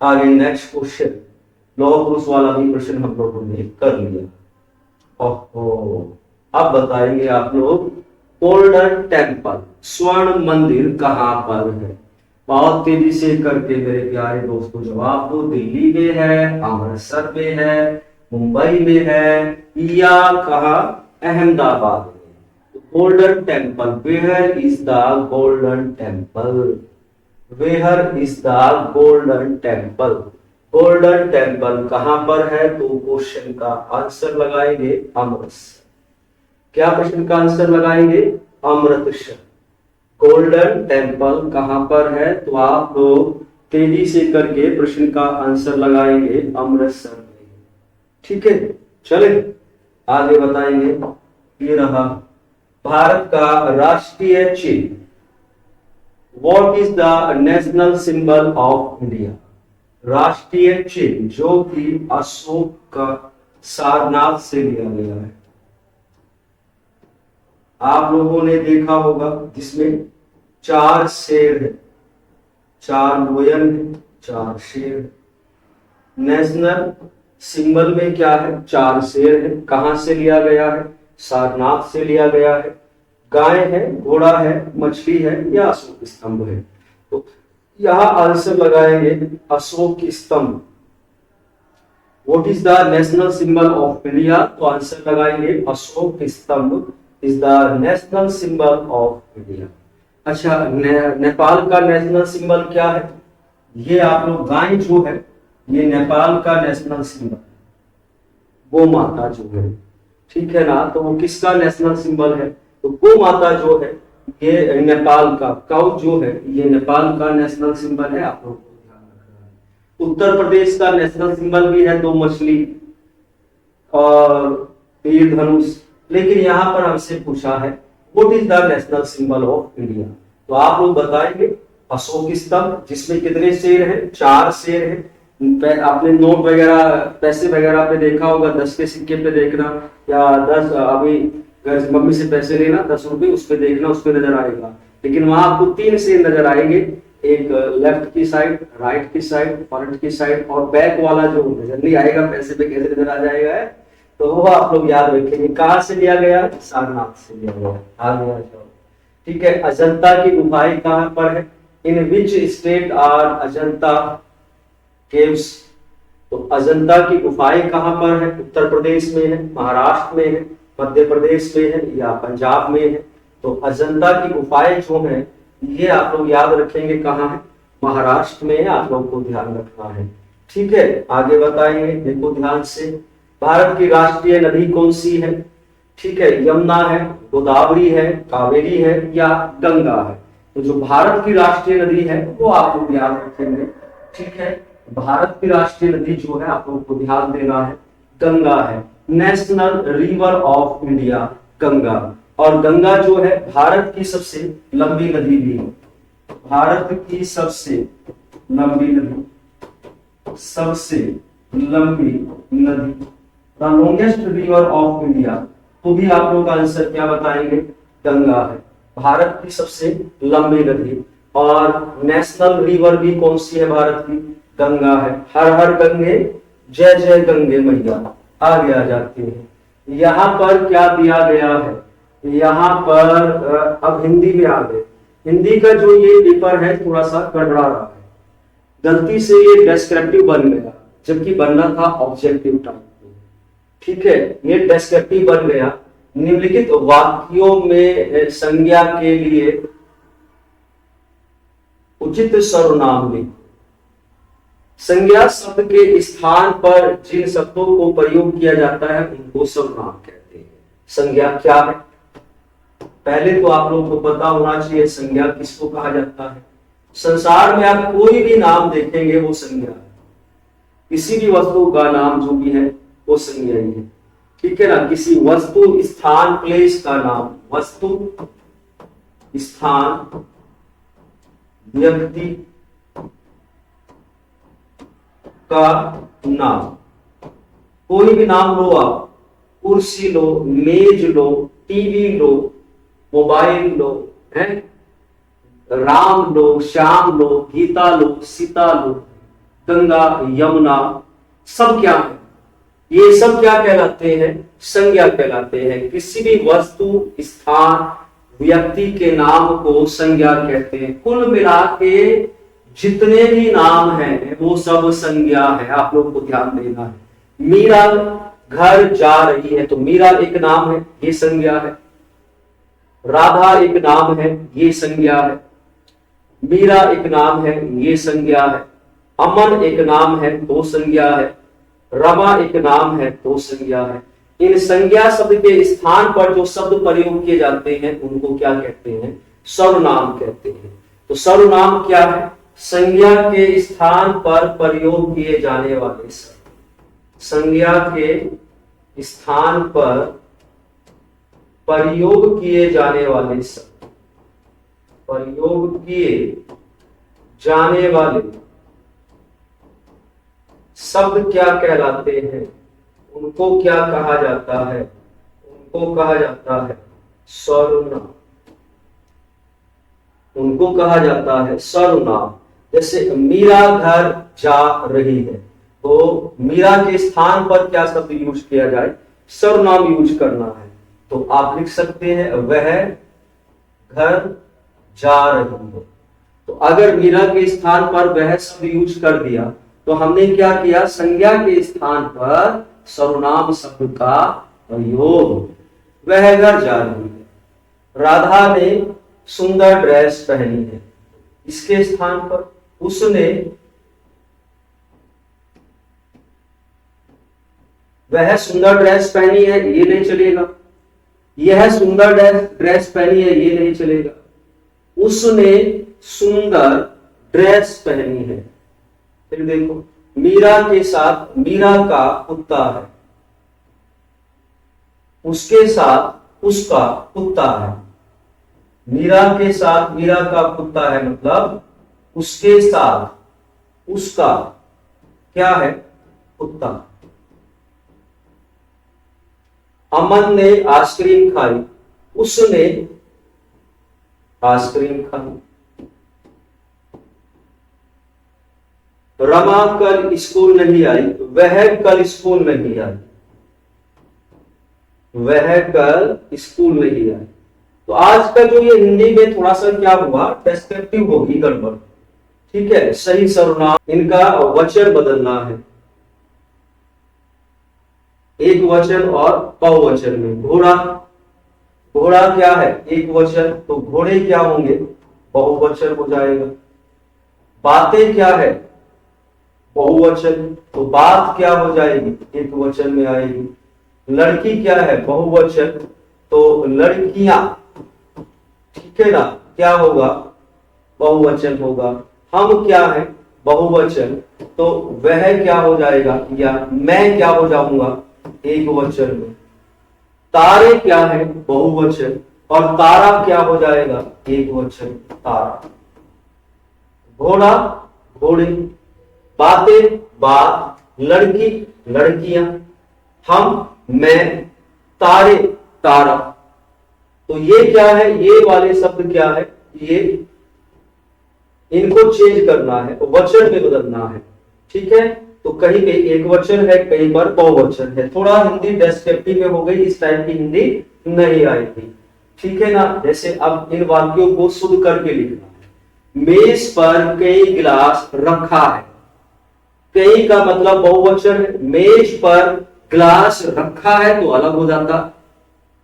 आगे नेक्स्ट क्वेश्चन, लौह पुरुष वाला भी प्रश्न हम लोगों ने कर लिया। ओहो, अब बताएंगे आप लोग गोल्डन टेम्पल, स्वर्ण मंदिर कहाँ पर है? बहुत तेजी से करके मेरे प्यारे दोस्तों जवाब दो। दिल्ली में है, अमृतसर में है, मुंबई में है, या कहा अहमदाबाद में? Golden Temple, where is the Golden Temple? Where is the Golden Temple? Golden Temple कहां पर है? तो क्वेश्चन का आंसर लगाएंगे अमृतसर। क्या प्रश्न का आंसर लगाएंगे? अमृतसर। गोल्डन टेम्पल कहां पर है? तो आप लोग तेजी से करके प्रश्न का आंसर लगाएंगे अमृतसर में। ठीक है, चले आगे बताएंगे। ये रहा भारत का राष्ट्रीय चिन्ह। What is the national symbol of India? राष्ट्रीय चिन्ह जो कि अशोक का सारनाथ से लिया गया है। आप लोगों ने देखा होगा जिसमें 4 शेर है, 4 लोयन है, 4 शेर है। नेशनल सिंबल में क्या है? 4 शेर है। कहां से लिया गया है? सारनाथ से लिया गया है। गाय है, घोड़ा है, मछली है या अशोक स्तंभ है? तो यहां आंसर लगाएंगे अशोक स्तंभ। What is the national symbol of India? तो आंसर लगाएंगे अशोक स्तंभ is the national symbol of India. अच्छा, नेपाल का नेशनल सिंबल क्या है? ये आप लोग, गाय जो है ये नेपाल का नेशनल सिंबल, गौ माता जो है, ठीक है ना? तो वो किसका नेशनल सिंबल है? तो गौ माता जो है ये नेपाल का, काउ जो है ये नेपाल का नेशनल सिंबल है। आप लोगों को ध्यान रखना है। उत्तर प्रदेश का नेशनल सिंबल भी है 2 मछली और तीर धनुष। लेकिन यहाँ पर हमसे पूछा है what is the national symbol of India? तो आप लोग बताएंगे अशोक स्तंभ, जिसमें कितने शेर हैं? 4 शेर हैं। आपने नोट वगैरह, पैसे वगैरह पे देखा होगा, 10 के सिक्के पे देखना, या 10 अभी घर मम्मी से पैसे लेना 10 रुपए, उस पे देखना, उस पे नजर आएगा। लेकिन वहां आपको 3 शेर नजर आएंगे, एक लेफ्ट की साइड, राइट की साइड, फ्रंट की साइड, और बैक वाला जो नजर नहीं आएगा, पैसे पे कैसे नजर आ जाएगा है? तो वो आप लोग याद रखेंगे। कहां से लिया गया? सारनाथ से लिया गया। आगे आ जाओ। ठीक है, अजंता की गुफाएं कहां पर है? In which state are Ajanta caves? तो अजंता की गुफाएं कहां पर है? उत्तर प्रदेश में है, महाराष्ट्र में है, मध्य प्रदेश में है या पंजाब में है? तो अजंता की गुफाएं जो है ये आप लोग याद रखेंगे कहां है? महाराष्ट्र में है। आप लोग को ध्यान रखना है। ठीक है, आगे बताएंगे, देखो ध्यान से। भारत की राष्ट्रीय नदी कौन सी है? ठीक है, यमुना है, गोदावरी है, कावेरी है या गंगा है? तो जो भारत की राष्ट्रीय नदी है वो आप लोग याद रखेंगे। ठीक है, भारत की राष्ट्रीय नदी जो है आप लोगों को ध्यान देना है, गंगा है। National river of India Ganga. और गंगा जो है भारत की सबसे लंबी नदी भी है। भारत की सबसे लंबी नदी, सबसे लंबी नदी, the longest river of India. तो भी आप लोग का आंसर क्या बताएंगे? गंगा है, भारत की सबसे लंबी नदी। और नेशनल रिवर भी कौन सी है भारत की? गंगा है। हर हर गंगे जय जय गंगे मैया। आगे आ जाते हैं। यहाँ पर क्या दिया गया है? यहाँ पर अब हिंदी में आ गए। हिंदी का जो ये पेपर है थोड़ा सा गड़बड़ा रहा है, गलती से ये डेस्क्रिप्टिव बन गया जबकि बनना था ऑब्जेक्टिव टाइप। ठीक है, ये डेस्क्रिप्टिव बन गया। निम्नलिखित वाक्यों में संज्ञा के लिए उचित सर्वनाम लिख। संज्ञा शब्द के स्थान पर जिन शब्दों को प्रयोग किया जाता है उनको सर्वनाम कहते हैं। संज्ञा क्या है? पहले तो आप लोगों को पता होना चाहिए संज्ञा किसको कहा जाता है। संसार में आप कोई भी नाम देखेंगे वो संज्ञा है। किसी भी वस्तु का नाम जो भी है वो संज्ञा ही है। ठीक है ना? किसी वस्तु, स्थान, प्लेस का नाम, वस्तु, स्थान, व्यक्ति का नाम, कोई भी नाम लो आप, कुर्सी लो, मेज लो, टीवी लो, मोबाइल लो, है राम लो, श्याम लो, गीता लो, सीता लो, गंगा, यमुना, सब क्या है? ये सब क्या कहलाते हैं? संज्ञा कहलाते हैं। किसी भी वस्तु, स्थान, व्यक्ति के नाम को संज्ञा कहते हैं। कुल मिला के जितने भी नाम हैं वो सब संज्ञा है, आप लोग को ध्यान देना है। मीरा घर जा रही है तो मीरा एक नाम है, ये संज्ञा है। राधा एक नाम है, ये संज्ञा है। मीरा एक नाम है, ये संज्ञा है। अमन एक नाम है, दो संज्ञा है। रमा एक नाम है, दो संज्ञा है। इन संज्ञा शब्द के स्थान पर जो शब्द प्रयोग किए जाते हैं उनको क्या कहते हैं? सर्वनाम कहते हैं। तो सर्वनाम क्या है? संज्ञा के स्थान पर प्रयोग किए जाने वाले शब्द। संज्ञा के स्थान पर प्रयोग किए जाने वाले शब्द, प्रयोग किए जाने वाले शब्द क्या कहलाते हैं? उनको क्या कहा जाता है? उनको कहा जाता है सर्वनाम। उनको कहा जाता है सर्वनाम। जैसे मीरा घर जा रही है, तो मीरा के स्थान पर क्या शब्द यूज किया जाए? सर्वनाम यूज करना है। तो आप लिख सकते हैं वह घर जा रही है। तो अगर मीरा के स्थान पर वह शब्द यूज कर दिया तो हमने क्या किया? संज्ञा के स्थान पर सर्वनाम शब्द का प्रयोग। वह घर जा रही है। राधा ने सुंदर ड्रेस पहनी है, इसके स्थान पर उसने, वह सुंदर ड्रेस पहनी है, ये नहीं चलेगा। यह सुंदर ड्रेस पहनी है, ये नहीं चलेगा। उसने सुंदर ड्रेस पहनी है। फिर देखो, मीरा के साथ मीरा का कुत्ता है, उसके साथ उसका कुत्ता है। मीरा के साथ मीरा का कुत्ता है मतलब उसके साथ उसका क्या है? कुत्ता। अमन ने आइसक्रीम खाई, उसने आइसक्रीम खाई। रमा कल स्कूल नहीं आई, वह कल स्कूल नहीं आई। वह कल स्कूल नहीं आई। तो आज का जो ये हिंदी में थोड़ा सा क्या हुआ? डेस्क्रिप्टिव होगी गड़बड़। ठीक है, सही सर्वनाम इनका वचन बदलना है, एक वचन और बहुवचन में। घोड़ा, घोड़ा क्या है? एक वचन, तो घोड़े क्या होंगे? बहुवचन हो जाएगा। बातें क्या है? बहुवचन, तो बात क्या हो जाएगी? एक वचन में आएगी। लड़की क्या है? बहुवचन, तो लड़कियां, ठीक है ना, क्या होगा? बहुवचन होगा। हम क्या है? बहुवचन, तो वह क्या हो जाएगा? या मैं क्या हो जाऊंगा? एक वचन में। तारे क्या है? बहुवचन, और तारा क्या हो जाएगा? एक वचन, तारा। घोड़ा, घोड़े। बातें, बात। लड़की, लड़कियां। हम, मैं। तारे, तारा। तो ये क्या है? ये वाले शब्द क्या है? ये इनको चेंज करना है, वचन में बदलना है। ठीक है, तो कहीं पे एक वचन है, कहीं पर बहुवचन है। थोड़ा हिंदी डेस्क्रिप्टिव में हो गई, इस टाइप की हिंदी नहीं आई थी। ठीक है ना। जैसे अब इन वाक्यों को शुद्ध करके लिखना है। मेज पर कई गिलास रखा है। कई का मतलब बहुवचन है। मेज पर गिलास रखा है तो अलग हो जाता।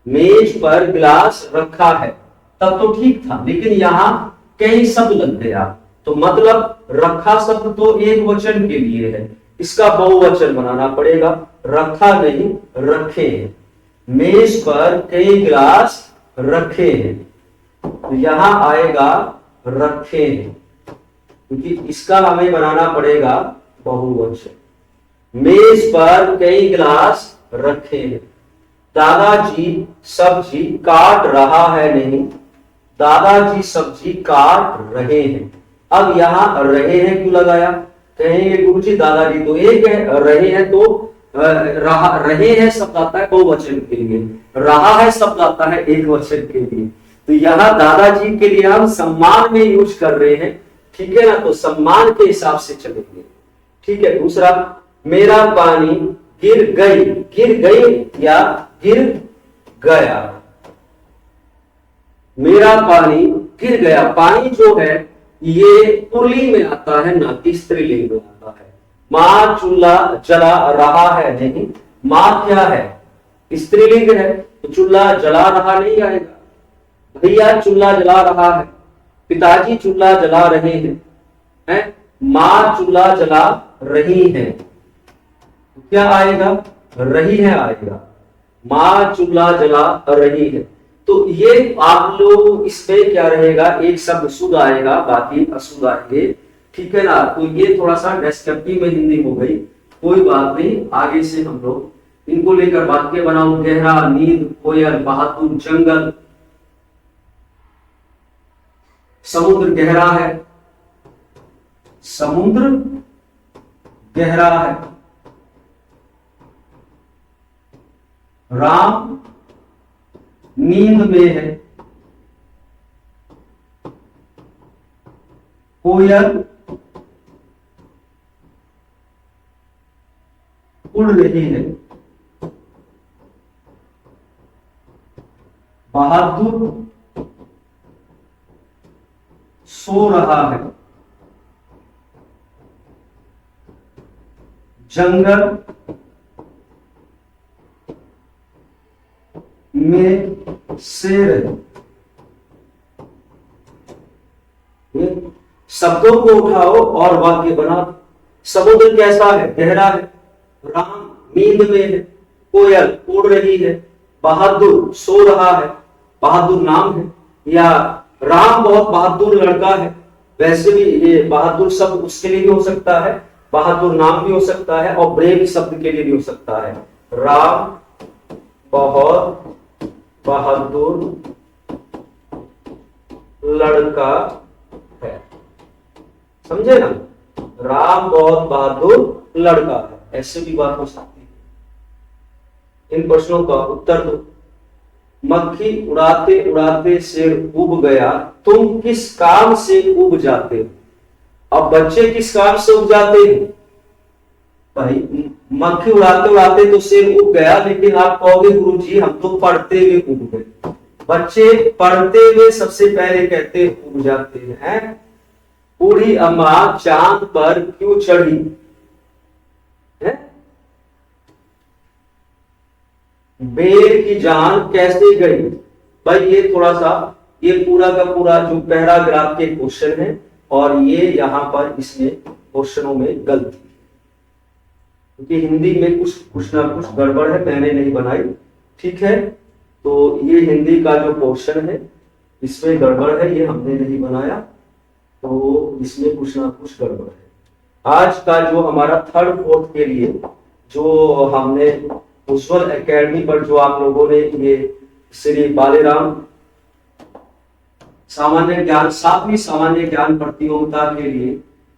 मेज पर गिलास रखा है तब तो ठीक था, लेकिन यहां कई शब्द लग गया, तो मतलब रखा शब्द तो एक वचन के लिए है, इसका बहुवचन बनाना पड़ेगा। रखा नहीं, रखे हैं। मेज पर कई गिलास रखे हैं, तो यहां आएगा रखे हैं, क्योंकि इसका हमें बनाना पड़ेगा बहुवचन। मेज पर कई गिलास रखे हैं। दादाजी सब्जी काट रहा है नहीं, दादाजी सब्जी काट रहे हैं। अब यहां रहे हैं क्यों लगाया? कहेंगे गुरुजी दादाजी तो एक है, रहे हैं तो रहे हैं शब्द आता है बहुवचन के लिए, रहा है शब्द आता है एक वचन के लिए। तो यहां दादाजी के लिए हम सम्मान में यूज कर रहे हैं। ठीक है ना, तो सम्मान के हिसाब से चलेंगे। ठीक है। दूसरा, मेरा पानी गिर गई या गिर गया। मेरा पानी गिर गया, पानी जो है ये पुल्लिंग में आता है, ना कि स्त्रीलिंग में आता है। माँ चूल्हा जला रहा है, नहीं, माँ क्या है, स्त्रीलिंग है, तो चूल्हा जला रहा नहीं आएगा। भैया चूल्हा जला रहा है, पिताजी चूल्हा जला रहे हैं, माँ चूल्हा जला रही है, क्या आएगा, रही है आएगा। माँ चूल्हा जला रही है। तो ये आप लोग इसमें क्या रहेगा, एक शब्द शुद्ध आएगा, बाकी अशुद्ध आएंगे, ठीक है ना। तो ये थोड़ा सा डेस्क्रिप्टिव में हिंदी हो गई, कोई बात नहीं, आगे से हम लोग इनको लेकर वाक्य बनाओ। गहरा, नींद, कोयल, बहादुर, जंगल, समुद्र गहरा है, समुद्र गहरा है। राम नींद में है, कोयल उड़ रही है, बहादुर सो रहा है, जंगल में शेर है। शब्दों को उठाओ और वाक्य बनाओ। समुद्र कैसा है, गहरा है। राम नींद में है, कोयल उड़ रही है, बहादुर सो रहा है, बहादुर नाम है, या राम बहुत बहादुर लड़का है। वैसे भी ये बहादुर शब्द उसके लिए भी हो सकता है, बहादुर नाम भी हो सकता है, और ब्रेव शब्द के लिए भी हो सकता है। राम बहुत बहादुर लड़का है, समझे ना। राम बहुत बहादुर लड़का है, ऐसे भी बात हो सकती है। इन प्रश्नों का उत्तर दो। मक्खी उड़ाते उड़ाते शेर उब गया, तुम किस काम से उब जाते हो। अब बच्चे किस काम से उब जाते हैं भाई, मक्खी उड़ाते उड़ाते तो शेर उब गया, लेकिन आप कहोगे गुरुजी हम तो पढ़ते हुए उब गए। बच्चे पढ़ते हुए सबसे पहले कहते उब जाते हैं। बूढ़ी अम्मा चांद पर क्यों चढ़ी है? बेर की जान कैसे गई। भाई ये थोड़ा सा, ये पूरा का पूरा जो पैराग्राफ के क्वेश्चन है, और ये यहां पर इसमें क्वेश्चनों में गलती, क्योंकि हिंदी में कुछ ना कुछ गड़बड़ है, मैंने नहीं बनाई, ठीक है। तो ये हिंदी का जो क्वेश्चन है इसमें गड़बड़ है, ये हमने नहीं बनाया, तो इसमें कुछ ना कुछ गड़बड़ है। आज का जो हमारा थर्ड फोर्थ के लिए जो हमने उज्ज्वल एकेडमी पर जो आप लोगों ने ये श्री बालेराम सामान्य ज्ञान, 7वीं सामान्य ज्ञान प्रतियोगिता के लिए,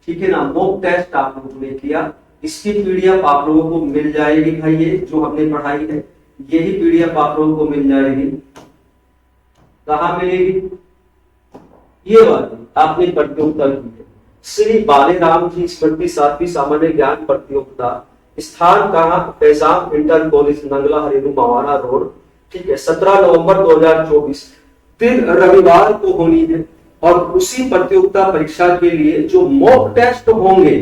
ठीक है ना, मॉक टेस्ट आप लोगों ने किया, इसकी पीडीएफ आप लोगों को मिल जाएगी भाई। ये जो हमने पढ़ाई है यही पीडीएफ आप लोगों को मिल जाएगी। कहां मिलेगी, ये वाली आपने प्रतियोगिता की है, श्री बालेराम जी स्मृति 7वीं सामान्य ज्ञान प्रतियोगिता। स्थान कहां, Faizam inter college, Nangla, Hareru, Mawana road, ठीक है। 17 नवंबर 2024 दिन रविवार को होनी है। और उसी प्रतियोगिता परीक्षा के लिए जो मॉक टेस्ट होंगे,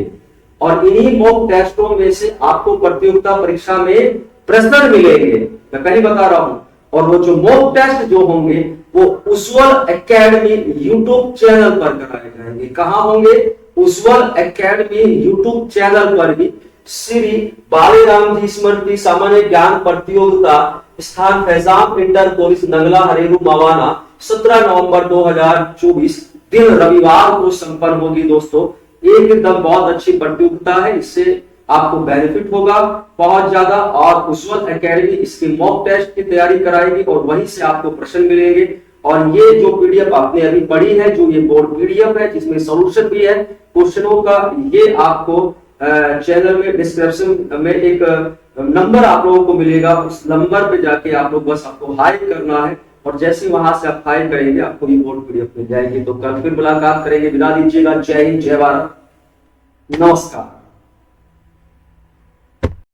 और इन्हीं मॉक टेस्टों में से आपको प्रतियोगिता परीक्षा में प्रश्न मिलेंगे, मैं पहले बता रहा हूं। और वो जो मॉक टेस्ट जो होंगे वो उज्ज्वल एकेडमी यूट्यूब चैनल पर कराए जाएंगे। कहां होंगे, उज्ज्वल एकेडमी यूट्यूब चैनल पर भी श्री बालेराम जी स्मृति सामान्य ज्ञान प्रतियोगिता, स्थान फैजाम इंटर कॉलेज, नंगला, हरेरू, मवाना, 17 नवंबर 2024 दिन रविवार को संपन्न होगी। दोस्तों एकदम बहुत अच्छी प्रतियोगिता है, इससे आपको बेनिफिट होगा बहुत ज्यादा। और उज्ज्वल एकेडमी इसके मॉक टेस्ट की तैयारी कराएगी और वहीं से आपको प्रश्न मिलेंगे। और ये जो पीडीएफ आपने अभी पढ़ी है, जो ये बोर्ड पीडीएफ है जिसमें सॉल्यूशन भी है क्वेश्चनों का, ये आपको चैनल में डिस्क्रिप्शन में एक नंबर आप लोगों को मिलेगा, उस नंबर पे जाके आप लोग बस आपको हाई करना है, और जैसे वहां से आप हाई करेंगे आपको ये बोर्ड पीडीएफ मिल जाएगी। तो कल फिर मुलाकात करेंगे, विदा दीजिएगा। जय हिंद, जय भारत, नमस्कार।